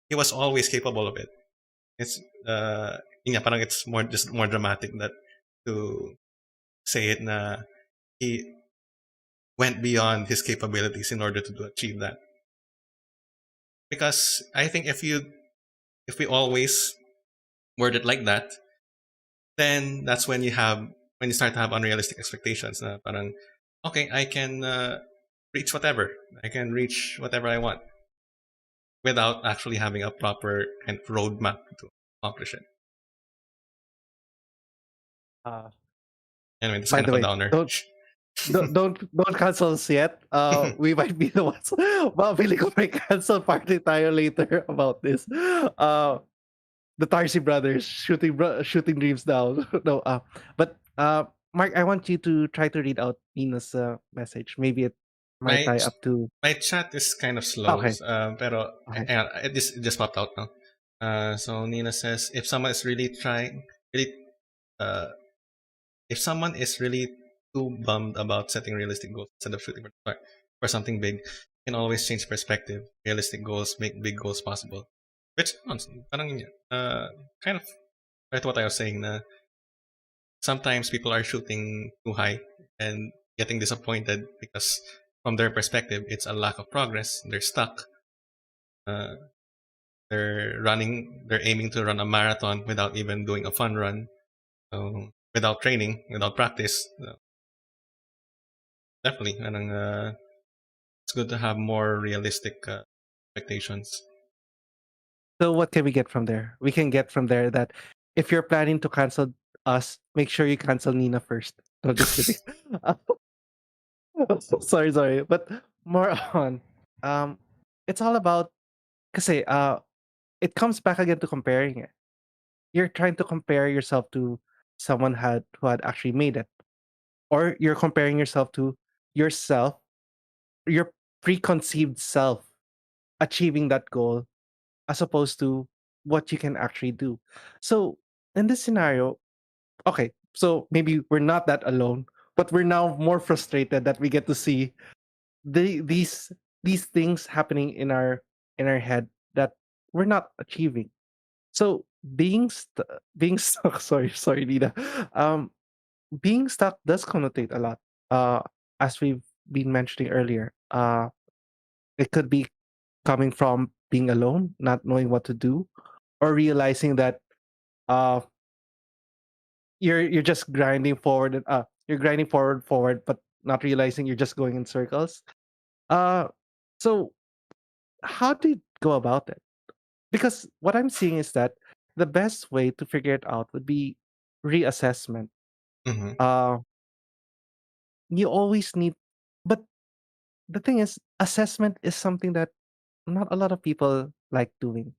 He was always capable of it. It's yun nga, parang it's more dramatic that to say it na he went beyond his capabilities in order to achieve that. Because I think if we always word it like that, then that's when you start to have unrealistic expectations. Na parang okay, I can reach whatever. I can reach whatever I want without actually having a proper kind of roadmap to accomplish it. Uh, Anyway, it's by kind the of a way, downer. don't cancel us yet. We might be the ones. Well, feeling ko may cancel party tayo later about this. The Tarcy brothers shooting dreams down. No, but Mark, I want you to try to read out Nina's message. Maybe it might my tie up to. my chat is kind of slow, Okay, pero okay. it just popped out now. So Nina says, if someone is really trying, really, uh, if someone is really too bummed about setting realistic goals instead of shooting for something big, you can always change perspective. Realistic goals make big goals possible. Which, parang yun yan. Kind of right to what I was saying. Na sometimes people are shooting too high, and getting disappointed because from their perspective, it's a lack of progress. They're stuck. Uh, they're aiming to run a marathon without even doing a fun run. So without training, without practice, definitely. It's good to have more realistic expectations. So what can we get from there? We can get from there that if you're planning to cancel us, make sure you cancel Nina first. No, just kidding. Sorry, but more on, um, it's all about kasi it comes back again to comparing it. You're trying to compare yourself to someone who had actually made it, or you're comparing yourself to yourself, your preconceived self achieving that goal, as opposed to what you can actually do. So in this scenario, okay, so maybe we're not that alone, but we're now more frustrated that we get to see the these things happening in our head that we're not achieving. So being stuck, sorry, Nina. Being stuck does connotate a lot. Uh, as we've been mentioning earlier, it could be coming from being alone, not knowing what to do, or realizing that uh you're just grinding forward and you're grinding forward, but not realizing you're just going in circles. Uh, so how do you go about it? Because what I'm seeing is that the best way to figure it out would be reassessment. Hmm. Uh, you always need, but the thing is, assessment is something that not a lot of people like doing.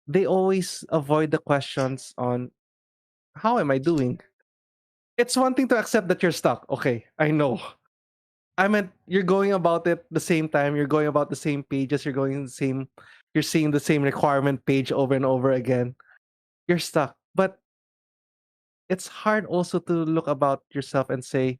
They always avoid the questions on how am I doing? It's one thing to accept that you're stuck. Okay, I know. I meant you're going about it the same time, you're going about the same pages, you're seeing the same requirement page over and over again. You're stuck. But it's hard also to look about yourself and say,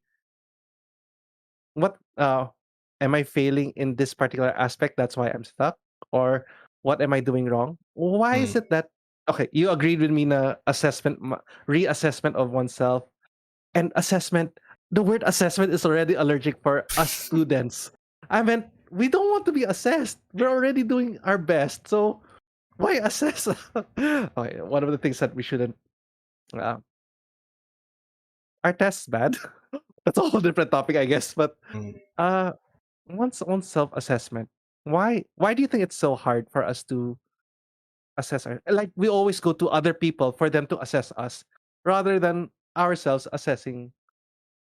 what am I failing in this particular aspect? That's why I'm stuck. Or what am I doing wrong? Why is Mm. it that okay, you agreed with me na reassessment of oneself and assessment. The word assessment is already allergic for us students. I meant we don't want to be assessed. We're already doing our best. So why assess? Okay, one of the things that we shouldn't uh, our tests bad. That's a whole different topic, I guess. But Mm. uh one's own self-assessment. Why do you think it's so hard for us to assess like we always go to other people for them to assess us rather than ourselves assessing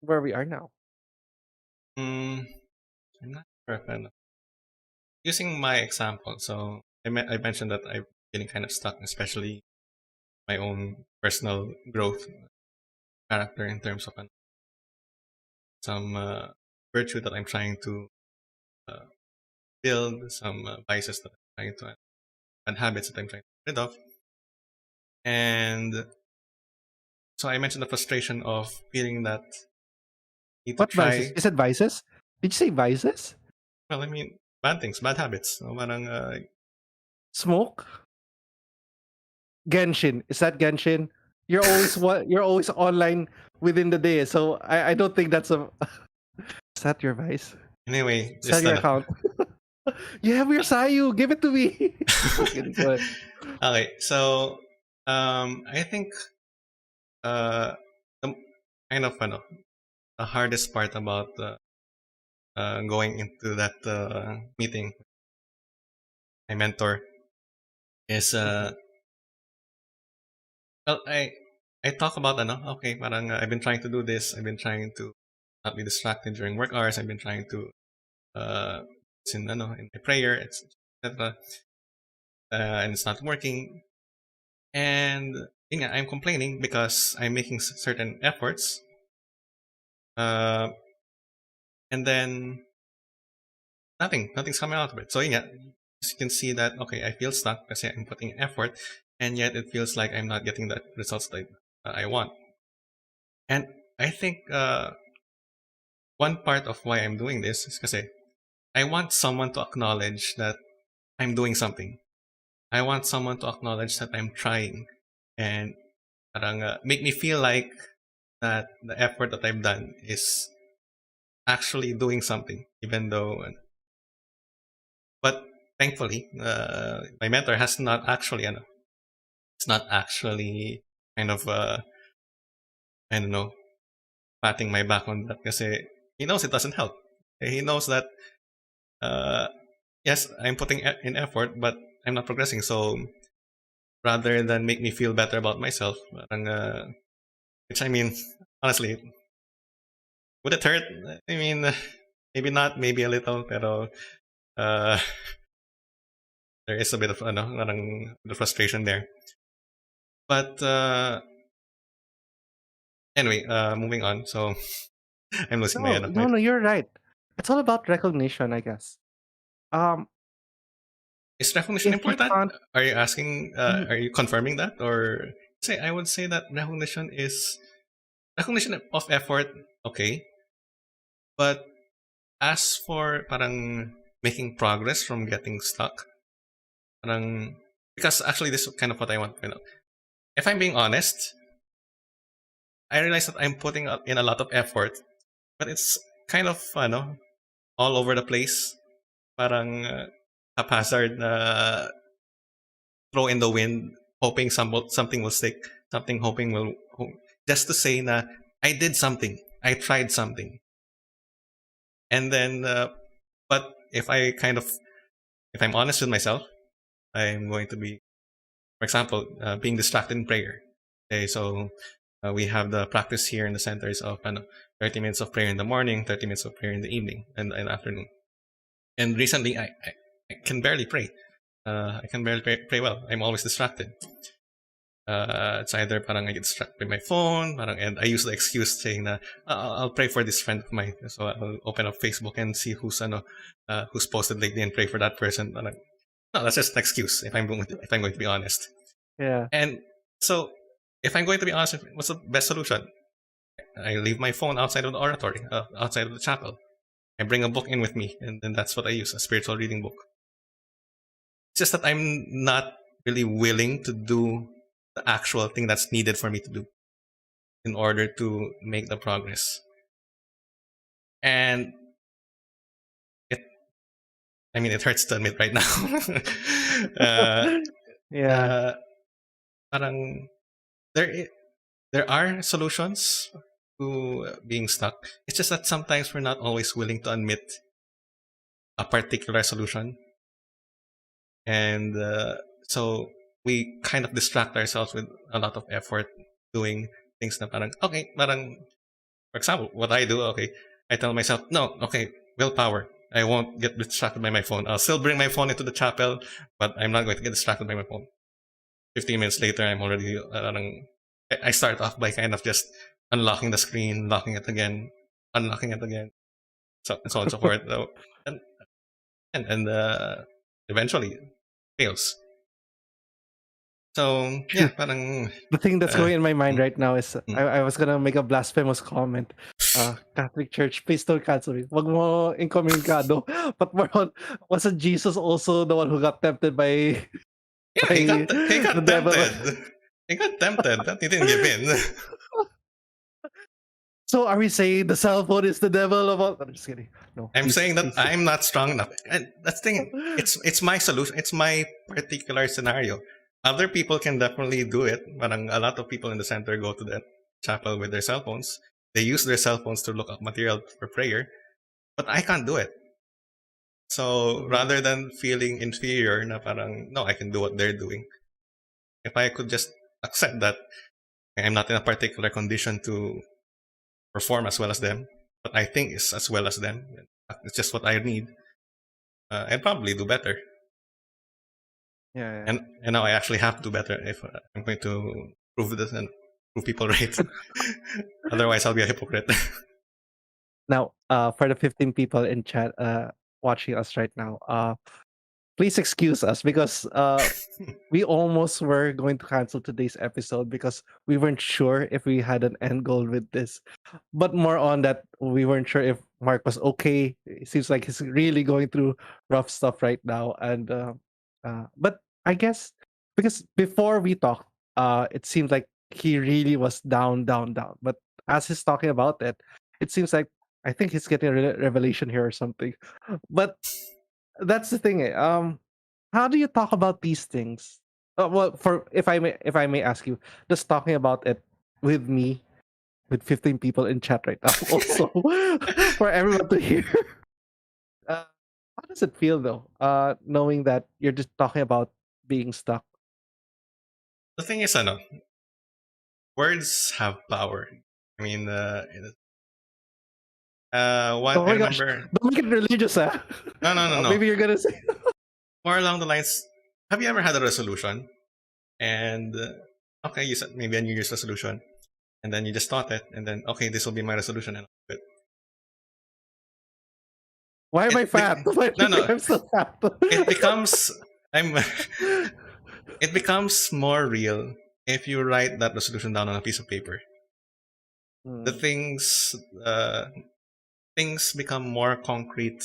where we are now? Mm. I'm not sure if I'm using my example. So I mentioned that I'm getting kind of stuck, especially my own personal growth character in terms of some virtue that I'm trying to uh, build, some vices that I'm trying to, and habits that I'm trying to get rid of. And so I mentioned the frustration of feeling that I need to What vices? try. You said vices? Did you say vices? Well, I mean, bad things, bad habits. So parang, Smoke? Genshin. Is that Genshin? You're always online within the day. So I don't think that's a is that your vice? anyway, Is that just your account? You have your Sayu, give it to me. Just kidding. Go ahead. okay. So I think uh, the kind of the hardest part about going into that meeting, my mentor, is Mhm. well, I talk about okay, parang I've been trying to do this. I've been trying to not be distracted during work hours. I've been trying to uh, it's in my prayer, etc. And it's not working. And yeah, I'm complaining because I'm making certain efforts, uh, and then nothing's coming out of it. So yeah, you can see that okay, I feel stuck because I'm putting effort, and yet it feels like I'm not getting the results that I want. And I think one part of why I'm doing this is because I want someone to acknowledge that I'm doing something. I want someone to acknowledge that I'm trying, and parang make me feel like that the effort that I've done is actually doing something, even though. But thankfully, my mentor has not actually, it's not actually kind of, I don't know, patting my back on that because he knows it doesn't help. He knows that, uh, yes, I'm putting in effort, but I'm not progressing. So rather than make me feel better about myself, parang, which I mean, honestly, would it hurt? I mean, maybe not, maybe a little, pero uh, there is a bit of parang the frustration there. But anyway, moving on. So I'm losing my No, end of my. no, no, you're right. It's all about recognition, I guess. Um, Is recognition if you important? can't, Are you asking? mm, Are you confirming that, or say I would say that recognition of effort. Okay, but as for parang making progress from getting stuck, parang because actually this is kind of what I want to know. If I'm being honest, I realize that I'm putting in a lot of effort, but it's kind of all over the place. Parang haphazard throw in the wind, hoping something will stick, something hoping will just to say na I did something, I tried something, and then but if I'm honest with myself, I'm going to be, for example, being distracted in prayer. Okay, so we have the practice here in the centers of 30 minutes of prayer in the morning, 30 minutes of prayer in the evening and afternoon. And recently, I can barely pray. I can barely pray well. I'm always distracted. It's either parang I get distracted by my phone, parang, and I use the excuse saying that I'll pray for this friend of mine. So I'll open up Facebook and see who's posted lately and pray for that person. Parang, no, that's just an excuse if I'm going to be honest. yeah. And so if I'm going to be honest, what's the best solution? I leave my phone outside of the oratory, outside of the chapel. I bring a book in with me, and then that's what I use, a spiritual reading book. It's just that I'm not really willing to do the actual thing that's needed for me to do in order to make the progress. And it, I mean, it hurts to admit right now. uh, Yeah. uh, parang there are solutions to being stuck. It's just that sometimes we're not always willing to admit a particular solution, and so we kind of distract ourselves with a lot of effort doing things na parang okay, parang for example, what I do, okay, I tell myself, no, okay, willpower. I won't get distracted by my phone. I'll still bring my phone into the chapel, but I'm not going to get distracted by my phone. 15 minutes later, I'm already, I start off by kind of just unlocking the screen, locking it again, unlocking it again, so on and so forth. So, and eventually fails. So, yeah, parang, The thing that's uh, going in my mind mm, right now is mm. I was gonna make a blasphemous comment. Catholic Church, please don't cancel me. Wag mo incommunicado. But more on, wasn't Jesus also the one who got tempted by Yeah, he the got devil? tempted. He got tempted, but he didn't give in. So are we saying the cell phone is the devil of all? I'm just kidding. No, I'm please, saying that please. I'm not strong enough, and that's the thing. It's my solution. It's my particular scenario. Other people can definitely do it. Parang a lot of people in the center go to the chapel with their cell phones. They use their cell phones to look up material for prayer, but I can't do it. So Mhm. rather than feeling inferior, na parang no, I can do what they're doing. If I could just accept that I'm not in a particular condition to perform as well as them, but I think is as well as them. It's just what I need. I'd probably do better. Yeah, yeah. And now I actually have to do better if I'm going to prove this and prove people right. Otherwise, I'll be a hypocrite. Now, for the 15 people in chat watching us right now, please excuse us because we almost were going to cancel today's episode because we weren't sure if we had an end goal with this. But more on that, we weren't sure if Mark was okay. It seems like he's really going through rough stuff right now. And but I guess because before we talked, it seemed like he really was down, down, down. But as he's talking about it, it seems like I think he's getting a revelation here or something. But that's the thing. How do you talk about these things? Well, for if I may ask you, just talking about it with me, with 15 people in chat right now, also for everyone to hear. Uh, how does it feel though? Knowing that you're just talking about being stuck. The thing is, words have power. I mean, what Oh I my gosh! remember. Don't make it religious, ah. No, no, no, no. Maybe you're gonna say. More along the lines. Have you ever had a resolution and okay, you set maybe a New Year's resolution, and then you just thought it, and then okay, this will be my resolution, and it Why am it I be- fat? Why do no, you think no, I'm so fat? it becomes I'm it becomes more real if you write that resolution down on a piece of paper. The Hmm. uh, things become more concrete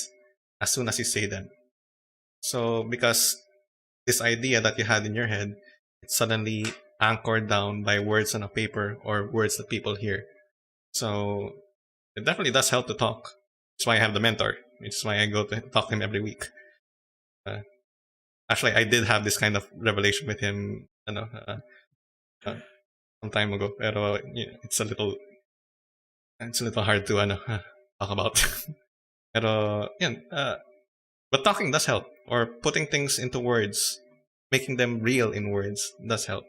as soon as you say them. So because this idea that you had in your head, it's suddenly anchored down by words on a paper or words that people hear. So it definitely does help to talk. That's why I have the mentor, which is why I go to talk to him every week. Uh, Actually, I did have this kind of revelation with him, uh, some time ago. Pero it's a little hard to talk about. Pero yan, but talking does help, or putting things into words, making them real in words does help.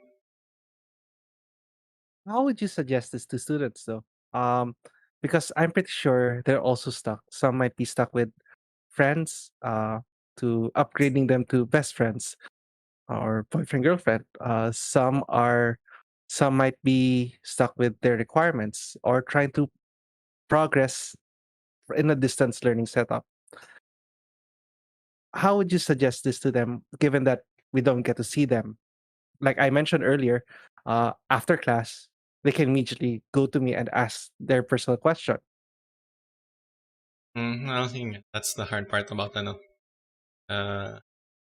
How would you suggest this to students though? Um, because I'm pretty sure they're also stuck. Some might be stuck with friends, to upgrading them to best friends or boyfriend girlfriend. Some might be stuck with their requirements or trying to progress in a distance learning setup. How would you suggest this to them, given that we don't get to see them? Like I mentioned earlier, after class, they can immediately go to me and ask their personal question. Well, that's the hard part about uh,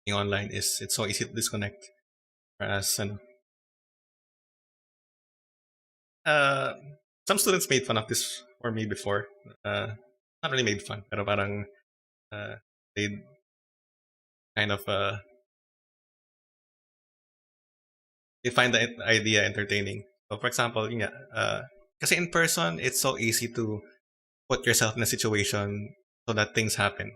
being online is it's so easy to disconnect. Whereas uh, some students made fun of this for me before. Uh, Not really made fun, pero parang uh, they kind of they find the idea entertaining. So, for example, yun nga, kasi in person, it's so easy to put yourself in a situation so that things happen.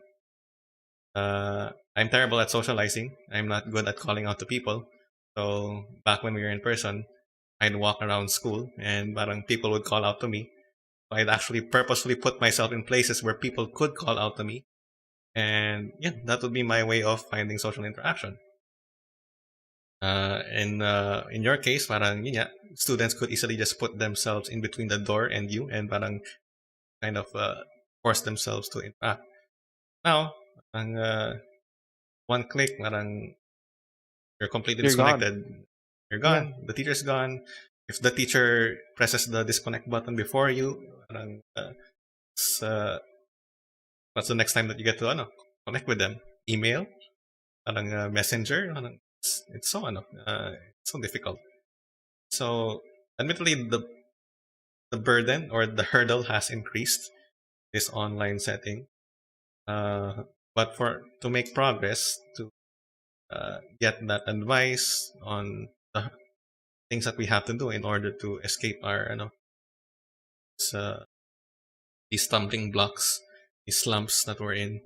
I'm terrible at socializing. I'm not good at calling out to people. So back when we were in person, I'd walk around school and parang people would call out to me. So I'd actually purposefully put myself in places where people could call out to me. And yeah, that would be my way of finding social interaction. In your case, parang yun nga, students could easily just put themselves in between the door and you and parang kind of force themselves to interact. Now, parang, one click, parang you're completely You're gone. disconnected. You're Yeah. gone. The teacher's gone. If the teacher presses the disconnect button before you, parang, it's, what's the next time that you get to connect with them? Email, parang messenger, parang, it's so it's so difficult. So admittedly, the burden or the hurdle has increased this online setting. But for to make progress, to get that advice on the things that we have to do in order to escape our uh, these stumbling blocks, these slumps that we're in,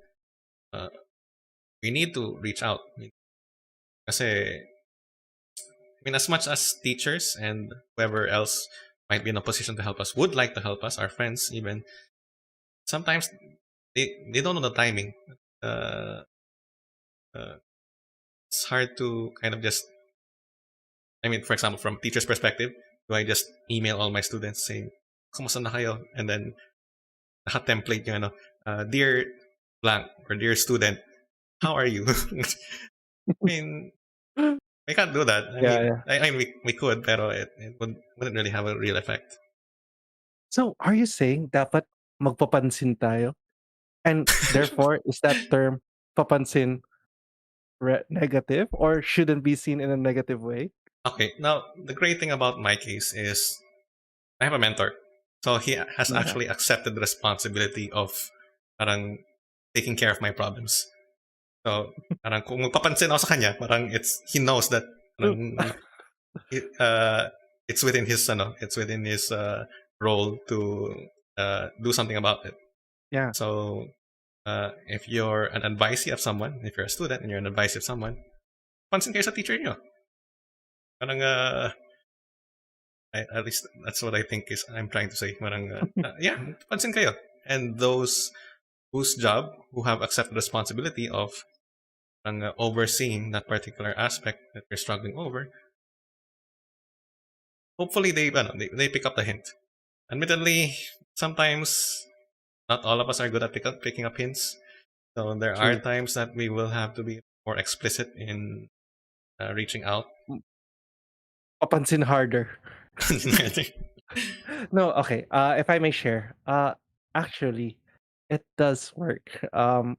uh, we need to reach out. Kasi, I mean, as much as teachers and whoever else might be in a position to help us would like to help us, our friends even, sometimes they don't know the timing. Uh, uh, it's hard to kind of just, I mean, for example, from teacher's perspective, do I just email all my students saying, kumusta na kayo? And then naka-template yung dear blank or dear student, how are you? I mean, we can't do that. I Yeah, mean, yeah. we could, pero it wouldn't really have a real effect. So are you saying dapat magpapansin tayo? And therefore, is that term papansin negative or shouldn't be seen in a negative way? Okay, now the great thing about my case is I have a mentor. So he has Yeah. actually accepted the responsibility of parang taking care of my problems. So parang kung magpapansin ako sa kanya, parang he knows that True. parang it, uh, it's within his role to do something about it. Yeah. So if you're an advisee of someone, if you're a student and you're an advisee of someone, pansin kayo sa teacher nyo. Parang at least that's what I think is I'm trying to say. Parang yeah, pansin kayo. And those whose job who have accepted responsibility of overseeing that particular aspect that you're struggling over, hopefully they pick up the hint. Admittedly, sometimes not all of us are good at picking up hints. So there are True. times that we will have to be more explicit in reaching out. Papansin harder. No, okay. If I may share, actually, it does work.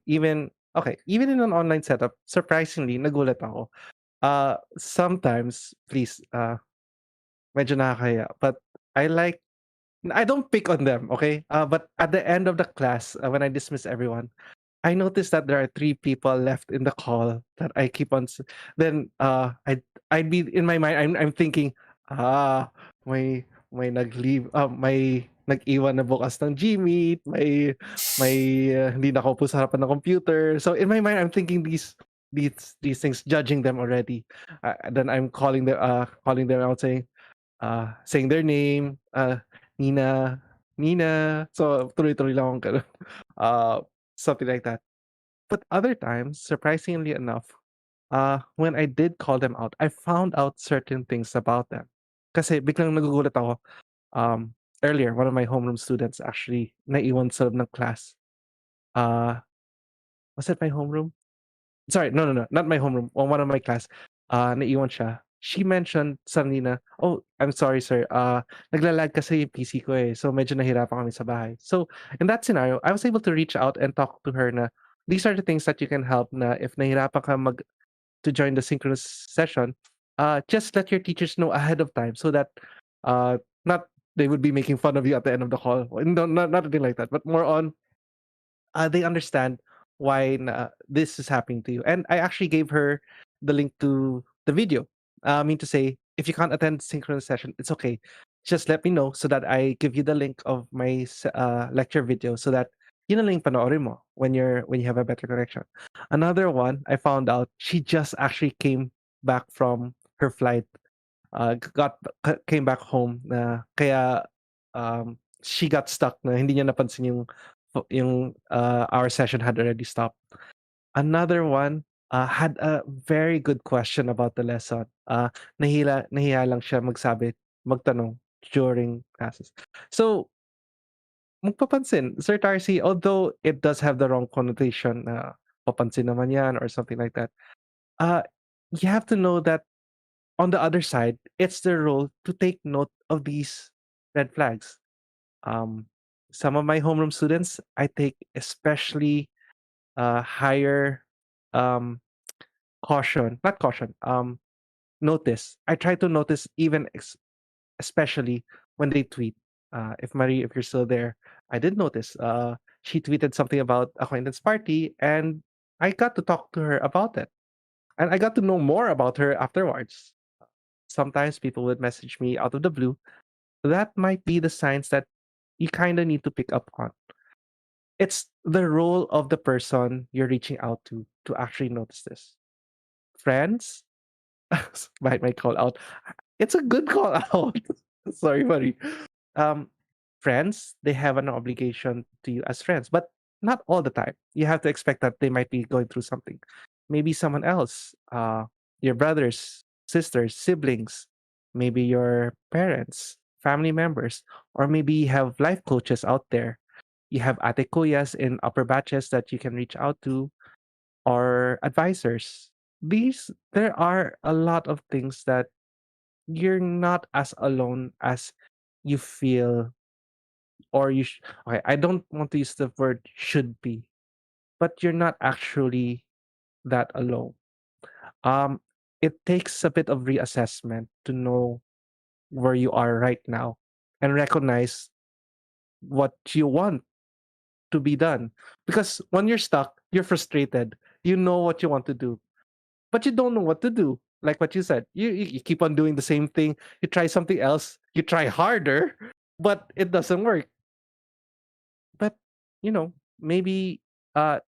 Even okay, even in an online setup, surprisingly, nagulat ako. Sometimes, please, medyo nakakaya, but I like I don't pick on them, okay? But at the end of the class, when I dismiss everyone, I noticed that there are three people left in the call that I keep on. Then I'd be in my mind. I'm thinking, may nag-leave, may nag-iwan na bukas ng Gmeet, may hindi nakaupo sa harapan ng computer. So in my mind, I'm thinking these things, judging them already. Then I'm calling them out, saying their name, Nina, Nina. So tuloy-tuloy lang akong ganun. Uh, Something like that. But other times, surprisingly enough, when I did call them out, I found out certain things about them. Kasi biglang nagugulat ako. Earlier, one of my homeroom students actually naiwan sa loob ng class. Uh, was it my homeroom? Sorry, no, no, no, not my homeroom. On one of my class, naiwan siya. She mentioned suddenly na, "Oh, I'm sorry sir, nagla-lag kasi yung PC ko, eh, so medyo nahirapan kami sa bahay." So, in that scenario, I was able to reach out and talk to her na, "These are the things that you can help na if nahirapan ka to join the synchronous session, just let your teachers know ahead of time so that, not they would be making fun of you at the end of the call." No, not anything like that, but more on they understand why this is happening to you. And I actually gave her the link to the video. I mean to say, if you can't attend synchronous session, it's okay. Just let me know so that I give you the link of my lecture video so that yun na lang yung panoorin mo when you have a better connection. Another one, I found out she just actually came back from her flight, came back home na kaya she got stuck na hindi niya napansin our session had already stopped. Another one had a very good question about the lesson. Nahiya lang siya magtanong during classes. So, magpapansin, Sir Tarsi, although it does have the wrong connotation na papansin naman yan or something like that, uh, you have to know that on the other side, it's their role to take note of these red flags. Um, some of my homeroom students, I take especially higher um, caution, not caution, notice. I try to notice even especially when they tweet. If Marie, if you're still there, I did notice. She tweeted something about acquaintance party, and I got to talk to her about it, and I got to know more about her afterwards. Sometimes people would message me out of the blue. That might be the signs that you kind of need to pick up on. It's the role of the person you're reaching out to actually notice this. Friends, might call out. It's a good call out. Sorry, buddy. Um, Friends, they have an obligation to you as friends, but not all the time. You have to expect that they might be going through something. Maybe someone else, your brothers, sisters, siblings, maybe your parents, family members, or maybe you have life coaches out there. You have ate kuyas in upper batches that you can reach out to, or advisors. There are a lot of things that you're not as alone as you feel, or okay, I don't want to use the word should be, but you're not actually that alone. Um, it takes a bit of reassessment to know where you are right now and recognize. what you want to be done. Because when you're stuck, you're frustrated. You know what you want to do, but you don't know what to do. Like what you said, you keep on doing the same thing. You try something else. You try harder, but it doesn't work. But maybe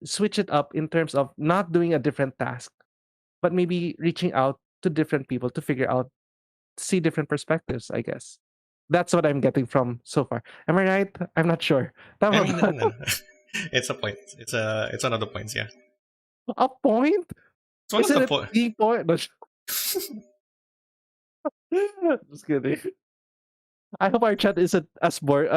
switch it up in terms of not doing a different task, but maybe reaching out to different people to figure out, see different perspectives. I guess that's what I'm getting from so far. Am I right? I'm not sure. I Tama mean, ba? it's a point. It's one of the points. Yeah, A point? it's one of Isn't the it point. the point? Just kidding. I hope our chat isn't as bored.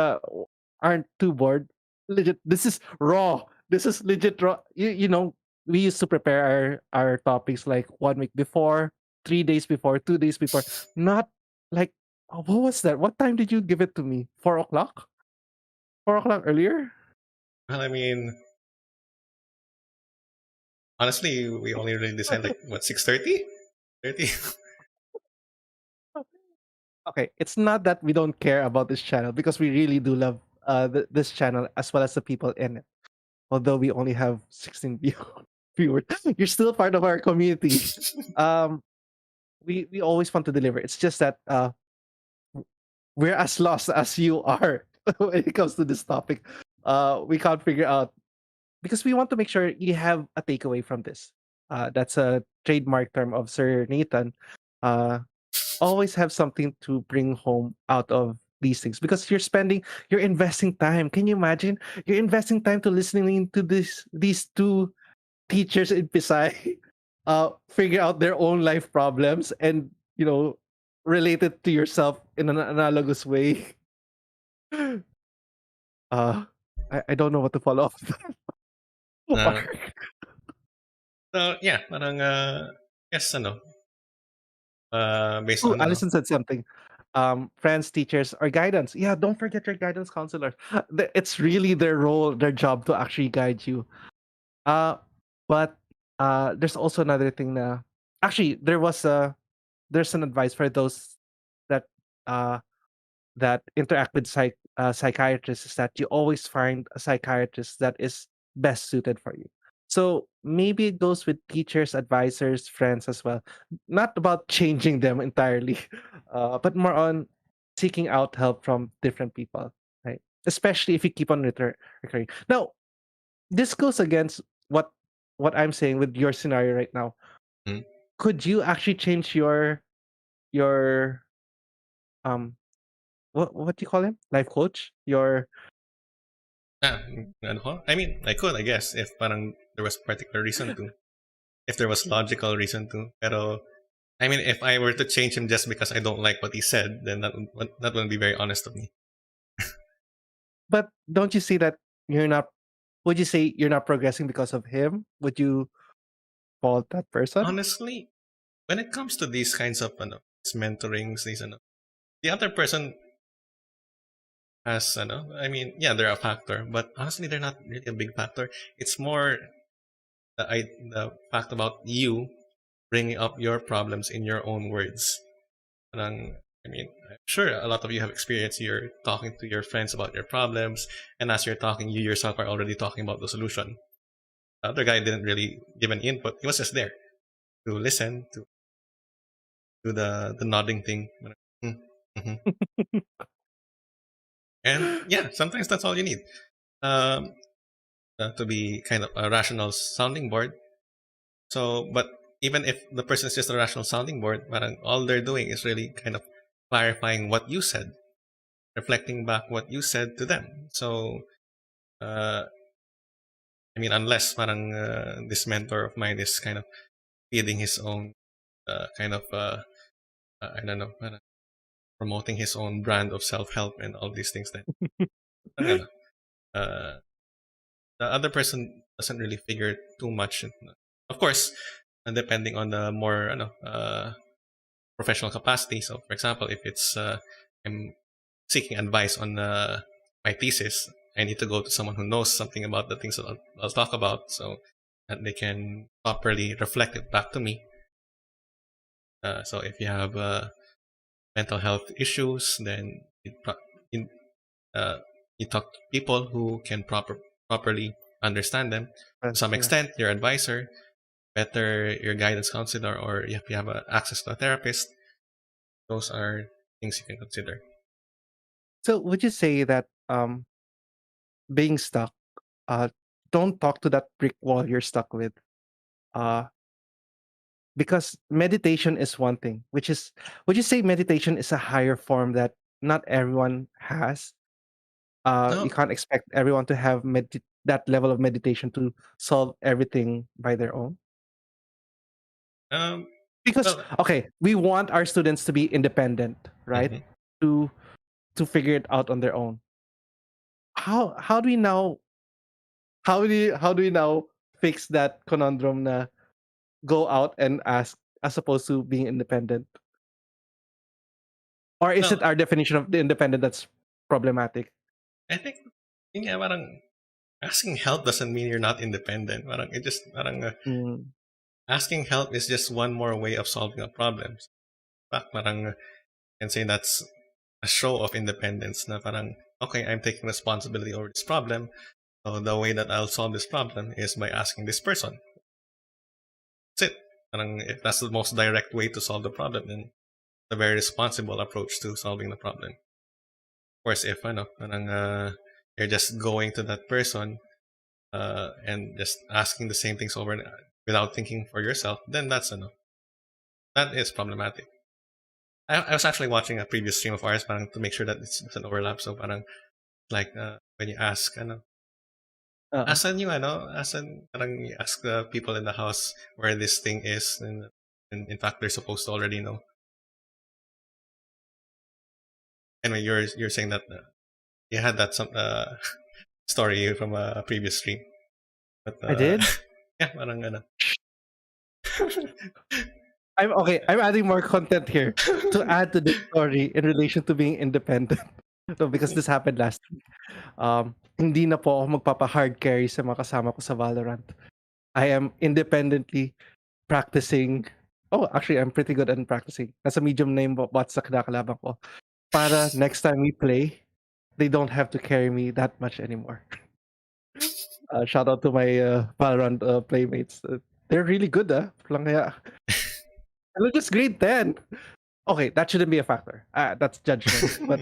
Aren't too bored. Legit. This is raw. This is legit raw. We used to prepare our topics like 1 week before, 3 days before, 2 days before. Not like, oh, what was that? What time did you give it to me? 4 o'clock. 4 o'clock earlier. Well, I mean, honestly, we only really decide like what 6:30, 30. Okay, it's not that we don't care about this channel because we really do love this channel as well as the people in it. Although we only have 16 viewers, you're still part of our community. Um, we always want to deliver. It's just that we're as lost as you are when it comes to this topic. We can't figure out because we want to make sure you have a takeaway from this. That's a trademark term of Sir Nathan. Uh, Always have something to bring home out of these things because you're investing time. Can you imagine? You're investing time to listening to these two teachers in Pisay figure out their own life problems and relate it to yourself in an analogous way. uh I don't know what to follow up. Uh, so yeah, parang yes, ano, based Ooh, on ano. Allison said something. Friends, teachers, or guidance. Yeah, don't forget your guidance counselor. It's really their role, their job to actually guide you. Uh, but there's also another thing na actually there's an advice for those that uh that interact with psychiatrists is that you always find a psychiatrist that is best suited for you. So maybe it goes with teachers, advisors, friends as well. Not about changing them entirely, but more on seeking out help from different people, right? Especially if you keep on recurring. Now, this goes against what I'm saying with your scenario right now. Hmm. Could you actually change your what do you call him? Life coach? Your Ano ko? I mean, I could, I guess, if parang there was particular reason to, if there was logical reason to. Pero I mean, if I were to change him just because I don't like what he said, then that wouldn't be very honest of me. but don't you see that you're not would you say you're not progressing because of him? Would you fault that person? Honestly, when it comes to these kinds of these mentorings, these the other person has I mean, yeah, they're a factor, but honestly, they're not really a big factor. It's more the fact about you bringing up your problems in your own words. Parang, I mean, I'm sure a lot of you have experienced you're talking to your friends about your problems, and as you're talking, you yourself are already talking about the solution. The other guy didn't really give any input. He was just there to listen, to do the nodding thing. Mm-hmm. And yeah, sometimes that's all you need um, to be kind of a rational sounding board. So, but even if the person is just a rational sounding board, parang all they're doing is really kind of clarifying what you said, reflecting back what you said to them. So, uh, I mean, unless parang this mentor of mine is kind of feeding his own kind of I don't know, parang promoting his own brand of self help and all these things, then parang ano, uh, the other person doesn't really figure too much. Of course, depending on the more professional capacity. So, for example, if it's I'm seeking advice on my thesis, I need to go to someone who knows something about the things that I'll talk about, so that they can properly reflect it back to me. So, if you have mental health issues, then you, uh, You talk to people who can properly understand them. To some Yeah. extent, your advisor, better your guidance counselor, or if you have access to a therapist, those are things you can consider. So would you say that being stuck, uh don't talk to that brick wall you're stuck with? Uh because meditation is one thing, which is, would you say meditation is a higher form that not everyone has? You No, can't expect everyone to have that level of meditation to solve everything by their own. um, Because well, okay, we want our students to be independent, right? mhm. To figure it out on their own. How do we now, how do we now fix that conundrum na go out and ask as opposed to being independent? Or is it Well, our definition of the independent that's problematic? I think yun nga, parang asking help doesn't mean you're not independent. Parang it just parang Mm, asking help is just one more way of solving a problem. Parang can say that's a show of independence. Na parang okay, I'm taking responsibility over this problem. So the way that I'll solve this problem is by asking this person. That's it. Parang if that's the most direct way to solve the problem, then it's a very responsible approach to solving the problem. Of course, if parang you're just going to that person and just asking the same things over and without thinking for yourself, then that is problematic. I was actually watching a previous stream of ours parang to make sure that it's an overlap. So parang like when you ask, oo. asan parang you ask the people in the house where this thing is, and in fact they're supposed to already know. Anyway, you're saying that you had that some story from a previous stream, but I did? yeah, parang I'm okay, I'm adding more content here to add to the story in relation to being independent. No, because this happened last week. Hindi na po ako magpapa-hard carry sa mga kasama ko sa Valorant. I am independently practicing. Oh, actually, I'm pretty good at practicing. Nasa medium na yung bots na kinakalaban ko. Para next time we play, they don't have to carry me that much anymore. Shout out to my Valorant playmates. They're really good, lang kaya. And they're just grade 10. Okay, that shouldn't be a factor. That's judgment. But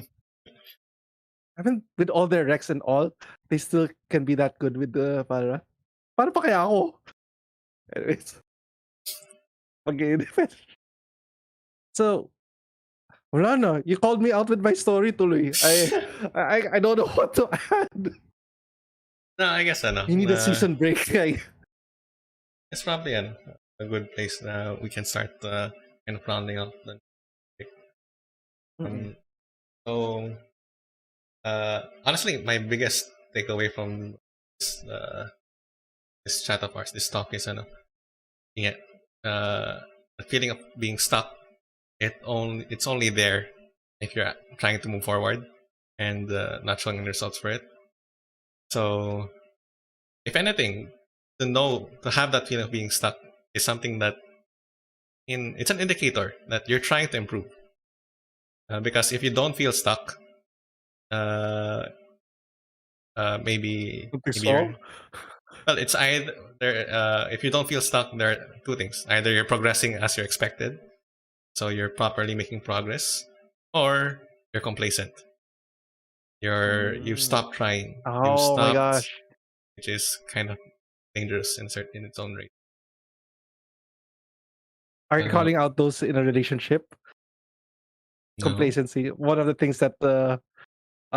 I mean, with all their Rex and all, they still can be that good with the Valorant. Paano pa kaya ako? Anyways, mag-i-defense. So, wala na. You called me out with my story tuloy. I don't know what to add. no, I guess You need a season break. it's probably a good place that we can start kind of rounding up the topic. Mm-mm. Um, so honestly, my biggest takeaway from this chat of ours, this talk is yeah, the feeling of being stuck. It's only there if you're trying to move forward and not showing results for it. So if anything, to have that feeling of being stuck is something that it's an indicator that you're trying to improve. Because if you don't feel stuck, uh, maybe you're Too well. It's either if you don't feel stuck, there are two things: either you're progressing as you expected, so you're properly making progress, or you're complacent. You've Mm. stopped trying. You've Oh my stopped, gosh. which is kind of dangerous in its own right. Are you Uh, calling out those in a relationship? no, Complacency. One of the things that a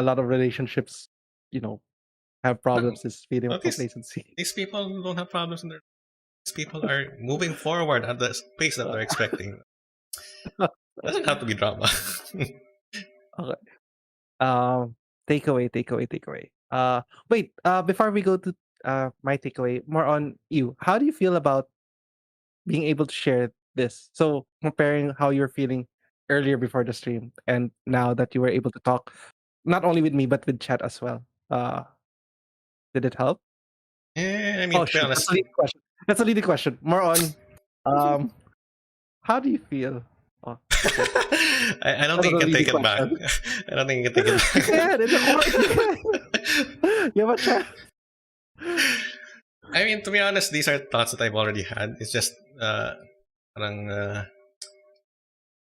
lot of relationships, you know, have no. problems is feeling Well, of complacency. these people don't have problems in their. These people are moving forward at the pace that they're expecting. Doesn't have to be drama. Okay. Um, takeaway. Wait. Before we go to my takeaway, more on you. How do you feel about being able to share this? So comparing how you're feeling earlier before the stream and now that you were able to talk, not only with me but with chat as well. Uh, did it help? I mean, Oh to be shoot, that's honest, a leading question. That's a leading question. More on um, how do you feel? Oh. Okay, I don't that was think a you can leading take it back. question. I don't think you can take it You back. can in the court. You can. You have a chance I mean, to be honest, these are thoughts that I've already had. It's just parang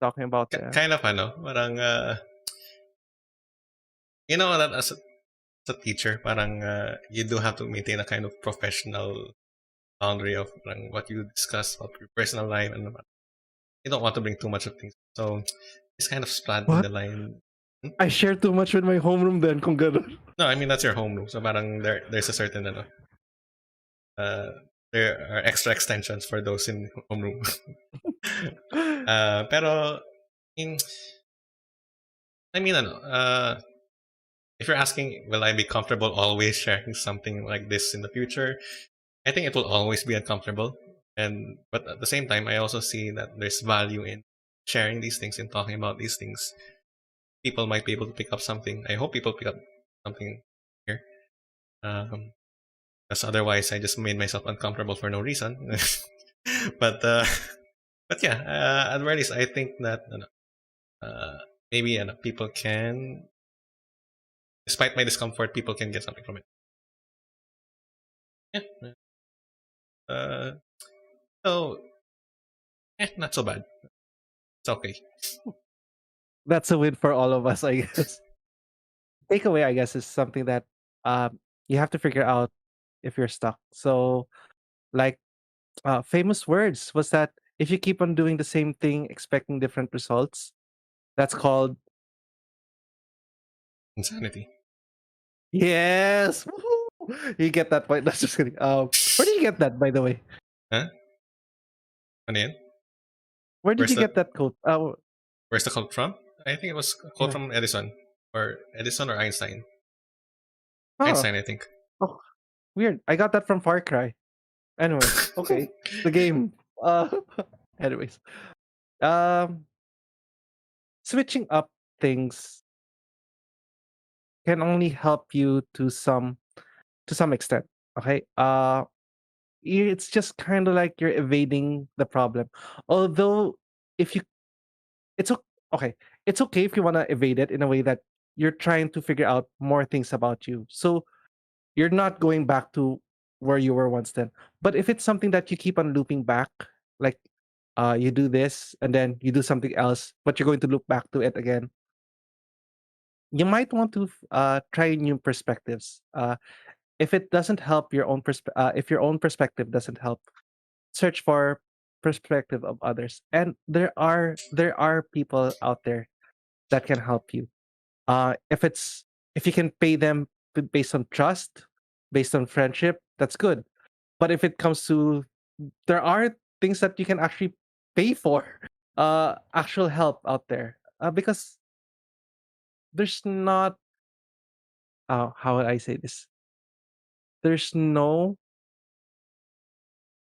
talking about the. kind of ano, parang you know that as a teacher, parang you do have to maintain a kind of professional boundary of parang what you discuss about your personal life, and you don't want to bring too much of things. So it's kind of slanting What? the line. Hmm? I share too much with my homeroom then kung ganun. No, I mean that's your home room. So parang there's a certain ano, uh, there are extra extensions for those in homeroom. Pero in, I mean ano, if you're asking, will I be comfortable always sharing something like this in the future? I think it will always be uncomfortable. And but at the same time, I also see that there's value in sharing these things and talking about these things. People might be able to pick up something. I hope people pick up something here. Um, because otherwise, I just made myself uncomfortable for no reason. but uh, but yeah, at the very least, I think that uh, maybe people can, despite my discomfort, people can get something from it. Yeah. Uh, so not so bad. It's okay. That's a win for all of us, I guess. Takeaway, I guess, is something that you have to figure out if you're stuck. So, like, famous words was that if you keep on doing the same thing, expecting different results, that's called Insanity. yes. Woohoo! You get that point. That's just kidding. Where did you get that, by the way? Huh? Ano yan? Where did Where's you the get that quote? where's the quote from? I think it was a quote Yeah. from Edison or Einstein. Oh, Einstein, I think. oh, weird. I got that from Far Cry. Anyways, okay, the game. Uh, anyways, um, switching up things can only help you to some extent. Okay. It's just kind of like you're evading the problem. Although, if you, it's okay. It's okay if you want to evade it in a way that you're trying to figure out more things about you. So you're not going back to where you were once then. But if it's something that you keep on looping back, like you do this and then you do something else, but you're going to loop back to it again, you might want to try new perspectives. If it doesn't help your own if your own perspective doesn't help, search for perspective of others. And there are people out there that can help you. If it's if you can pay them based on trust, based on friendship, that's good. But if it comes to there are things that you can actually pay for actual help out there because there's not how would I say this? There's no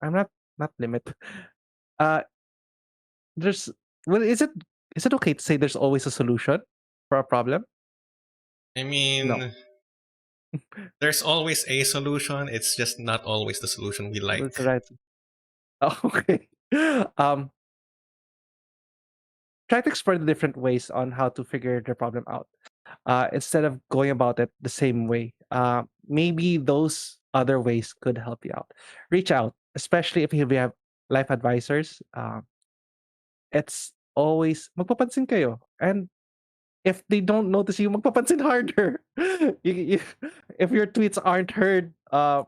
I'm not limit. Uh there's well is it okay to say there's always a solution for a problem? I No. mean, there's always a solution. It's just not always the solution we like. That's right. Okay. Um try to explore the different ways on how to figure the problem out. Instead of going about it the same way. Maybe those other ways could help you out. Reach out, especially if you have life advisors. It's always magpapansin kayo. And if they don't notice you, magpapansin harder. If your tweets aren't heard,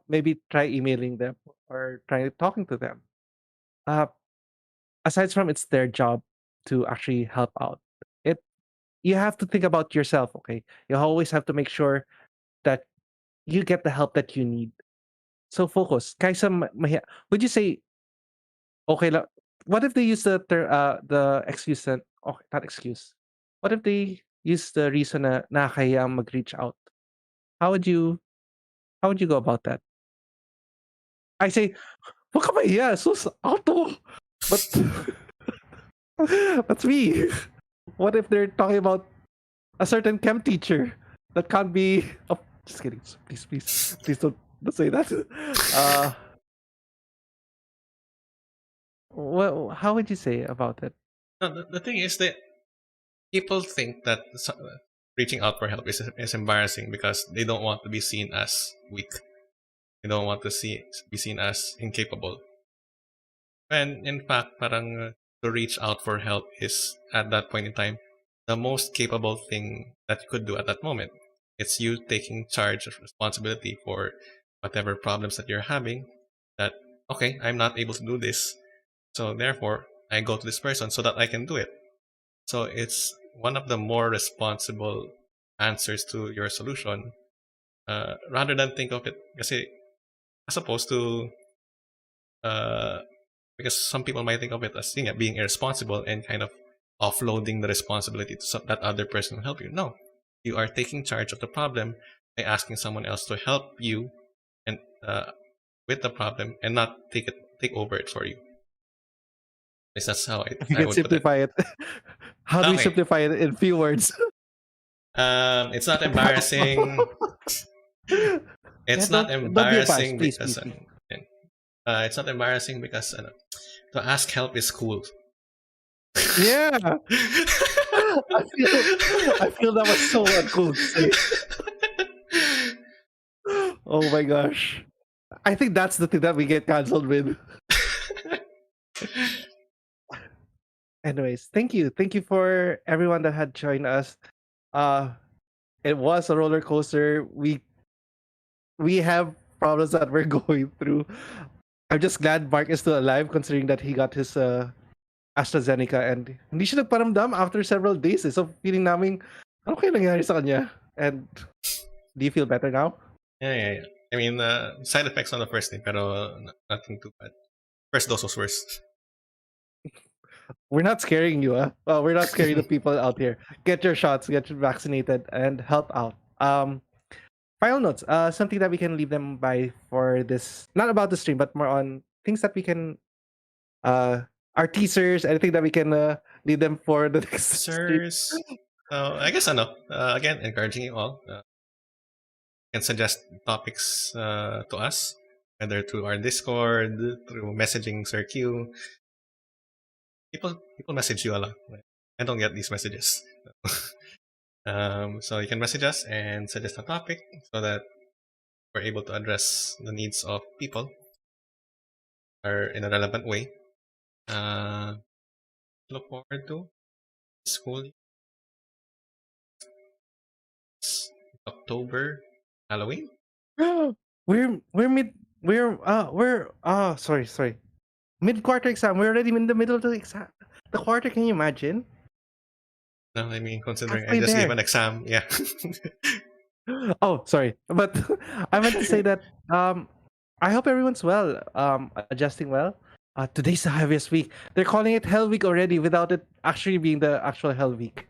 maybe try emailing them or try talking to them. Uh, aside from it's their job to actually help out. It you have to think about yourself, okay? You always have to make sure that you get the help that you need. So focus. Kaysa would you say okay lang? What if they use the excuse that okay, not excuse. What if they use the reason na nakakahiyang mag-reach out? How would you how would you go about that? I say, "Wag ka mahiya, sus auto." But that's me. What if they're talking about a certain chem teacher that can't be oh, just kidding. Please don't say that. Uh well, how would you say about it? No, the thing is that people think that reaching out for help is embarrassing because they don't want to be seen as weak. They don't want to be seen as incapable. And in fact, parang to reach out for help is at that point in time the most capable thing that you could do at that moment. It's you taking charge of responsibility for whatever problems that you're having. That okay, I'm not able to do this, so therefore I go to this person so that I can do it. So it's one of the more responsible answers to your solution, rather than think of it as opposed to uh, because some people might think of it as being irresponsible and kind of offloading the responsibility to that other person will help you. No, you are taking charge of the problem by asking someone else to help you and with the problem and not take over it for you. At least that's how If you I can would put it. simplify it, how do we Okay, simplify it in few words? it's not Like how? embarrassing. Yeah, It's not don't be a pass, embarrassing please, because please, please. it's not embarrassing because to ask help is cool. Yeah, I feel that was so uncool to say. Oh my gosh. I think that's the thing that we get cancelled with. Anyways, thank you. Thank you for everyone that had joined us. Uh it was a roller coaster. We have problems that we're going through. I'm just glad Mark is still alive considering that he got his AstraZeneca and hindi siya nagparamdam after several days. So feeling namin, ano kaya nangyari sa kanya? And do you feel better now? Yeah. I mean, side effects on the first day, pero nothing too bad. First dose was worse. We're not scaring you, we're not scaring the people out here. Get your shots, get vaccinated, and help out. Final notes. Something that we can leave them by for this, not about the stream, but more on things that we can, our teasers, anything that we can lead them for the next stream. Sirs. So I guess again, encouraging you all. Can suggest topics to us, whether through our Discord, through messaging Sir Q. People message you a lot. I don't get these messages. So you can message us and suggest a topic so that we're able to address the needs of people or in a relevant way. Look forward to school October Halloween. we're mid we're sorry, mid quarter exam. We're already in the middle of the exam. The quarter, can you imagine? No, I mean considering I Halfway just gave there. an exam. Yeah. Oh, sorry, but I meant to say that I hope everyone's well, adjusting well. Today's the heaviest week. They're calling it Hell Week already without it actually being the actual Hell Week.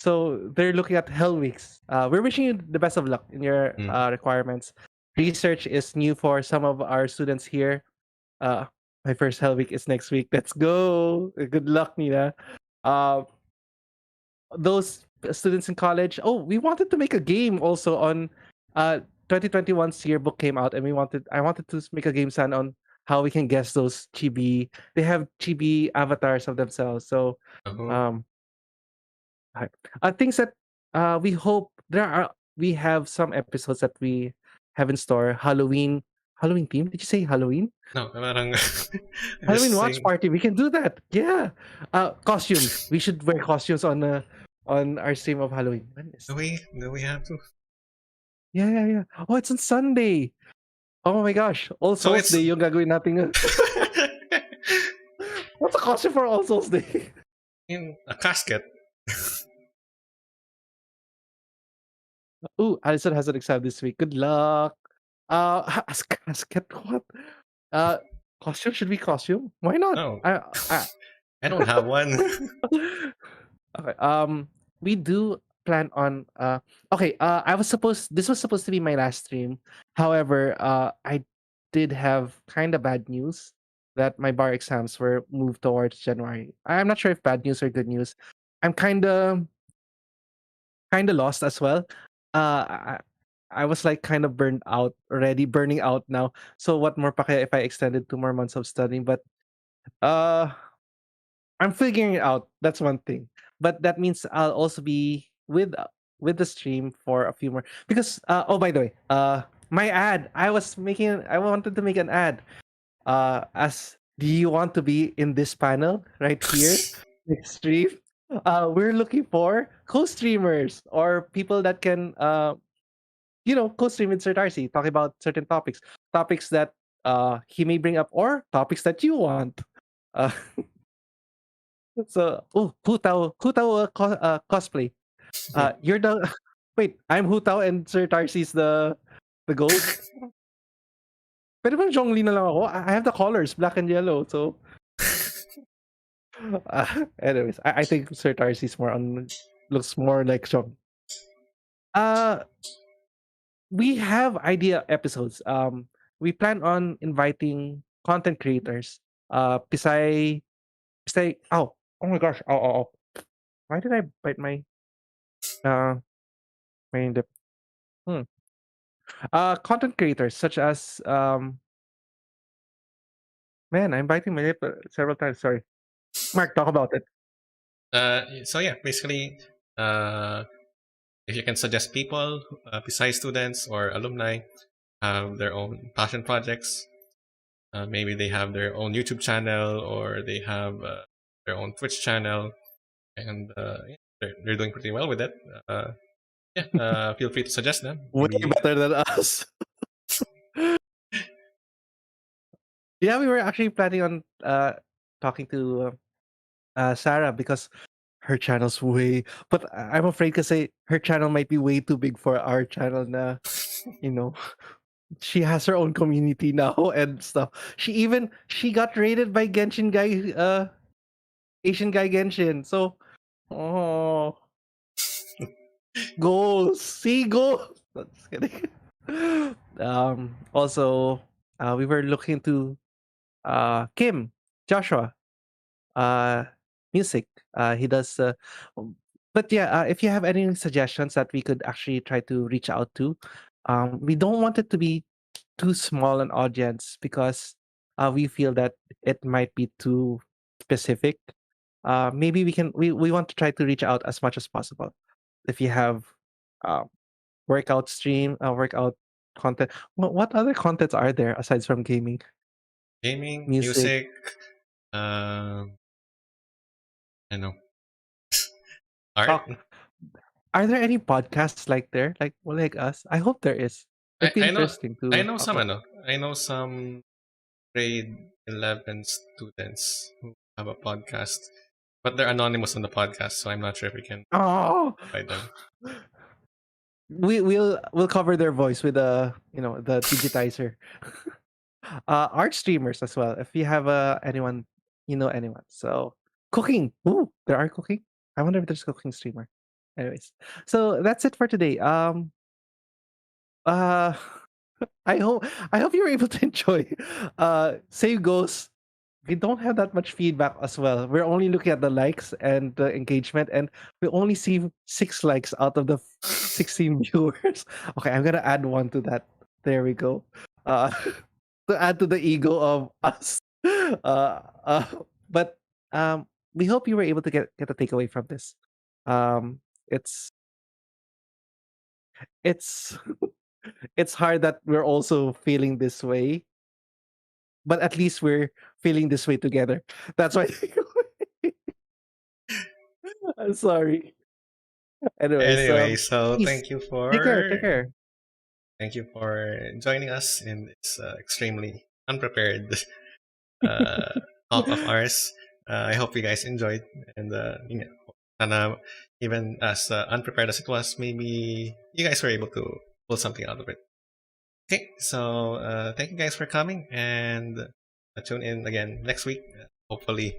So they're looking at Hell Weeks. We're wishing you the best of luck in your Mm. requirements. Research is new for some of our students here. Uh, my first Hell Week is next week. Let's go. Good luck, Nina. Uh, those students in college. Oh, we wanted to make a game also on 2021's yearbook came out, and I wanted to make a game stand on how we can guess those chibi. They have chibi avatars of themselves. So Oh. um things that we hope we have some episodes that we have in store. Halloween theme. Did you say Halloween? No, parang I'm Halloween just watch saying. party. We can do that. Yeah. Costumes. We should wear costumes on our stream of Halloween. When is Do that? we have to? Yeah. Oh, it's on Sunday. Oh my gosh. All So Souls it's Day yung gagawin natin. What's a costume for All Souls Day? in a casket. Ooh, Alison has an exam this week. Good luck. As casket what? Uh, Costume should be costume. Why not? No, I I don't have one. Okay. We do plan on okay, this was supposed to be my last stream. However, I did have kind of bad news that my bar exams were moved towards January. I'm not sure if bad news or good news. I'm kind of lost as well. I was like kind of burned out already, burning out now. So what more pa kaya if I extended 2 more months of studying? But uh I'm figuring it out. That's one thing. But that means I'll also be with the stream for a few more because oh, by the way, my ad, I wanted to make an ad. As do you want to be in this panel right here next stream? We're looking for co-streamers or people that can co-stream with Sir Darcy, talk about certain topics that he may bring up or topics that you want. Uh, so, oh, Hu Tao cosplay. You're the wait. I'm Hu Tao and Sir Tarsy's the ghost. Pwede bang Zhongli na lang ako? I have the colors, black and yellow. So, anyways, I think Sir Tarsy's more on looks more like Zhong. Uh, we have idea episodes. We plan on inviting content creators. Pisay. Oh my gosh. Oh. Why did I bite uh my lip? Hmm. Content creators such as man, I'm biting my lip several times. Sorry, Mark, talk about it. So yeah, basically, uh, if you can suggest people besides students or alumni have their own passion projects, maybe they have their own YouTube channel or they have their own Twitch channel, and yeah, they're doing pretty well with it. Uh, yeah, feel free to suggest them. Way Maybe better than us. Yeah, we were actually planning on talking to Sarah because her channel's way. But I'm afraid to say her channel might be way too big for our channel. Na you know, she has her own community now and stuff. She got rated by Genshin guy, Asian guy Genshin. So, oh, goals, see goals. Just kidding. Also, we were looking to Kim, Joshua, uh, music. He does. But yeah, if you have any suggestions that we could actually try to reach out to, we don't want it to be too small an audience because we feel that it might be too specific. Maybe we want to try to reach out as much as possible. If you have uh, workout content, what other contents are there aside from gaming, gaming, music, music, I know, art. talk? Are there any podcasts like there, like us? I hope there is. I, It'd be I know interesting I to know talk some. about. I know some grade 11 students who have a podcast, but they're anonymous on the podcast, so I'm not sure if we can Oh, invite them. we'll cover their voice with the digitizer. Art streamers as well. If you have anyone, anyone. So cooking. Ooh, there are cooking. I wonder if there's a cooking streamer. Anyways, so that's it for today. Uh, I hope I hope you were able to enjoy. Save goes. We don't have that much feedback as well. We're only looking at the likes and the engagement, and we only see 6 likes out of the 16 viewers. Okay, I'm gonna add one to that. There we go. Uh, to add to the ego of us. Uh, but we hope you were able to get a takeaway from this. Um, it's it's it's hard that we're also feeling this way, but at least we're feeling this way together. That's why. I'm sorry. Anyway, Anyway, so peace. Take care. Take care. thank you for joining us in this extremely unprepared uh, talk of ours. I hope you guys enjoyed, and sana even as unprepared as it was, maybe you guys were able to pull something out of it. Okay, so thank you guys for coming, and tune in again next week. Hopefully,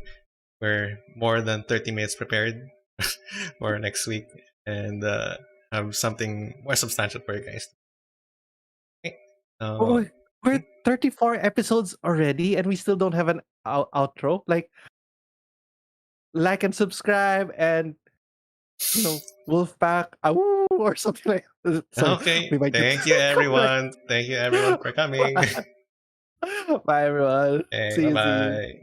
we're more than 30 minutes prepared for next week, and have something more substantial for you guys. Okay, Oh, so we're 34 episodes already, and we still don't have an outro. Like and subscribe, and Wolfpack, or something like. Sorry, okay, we might get thank you copyright. everyone. Thank you everyone for coming. Bye, everyone. Okay, See bye you. See you. bye.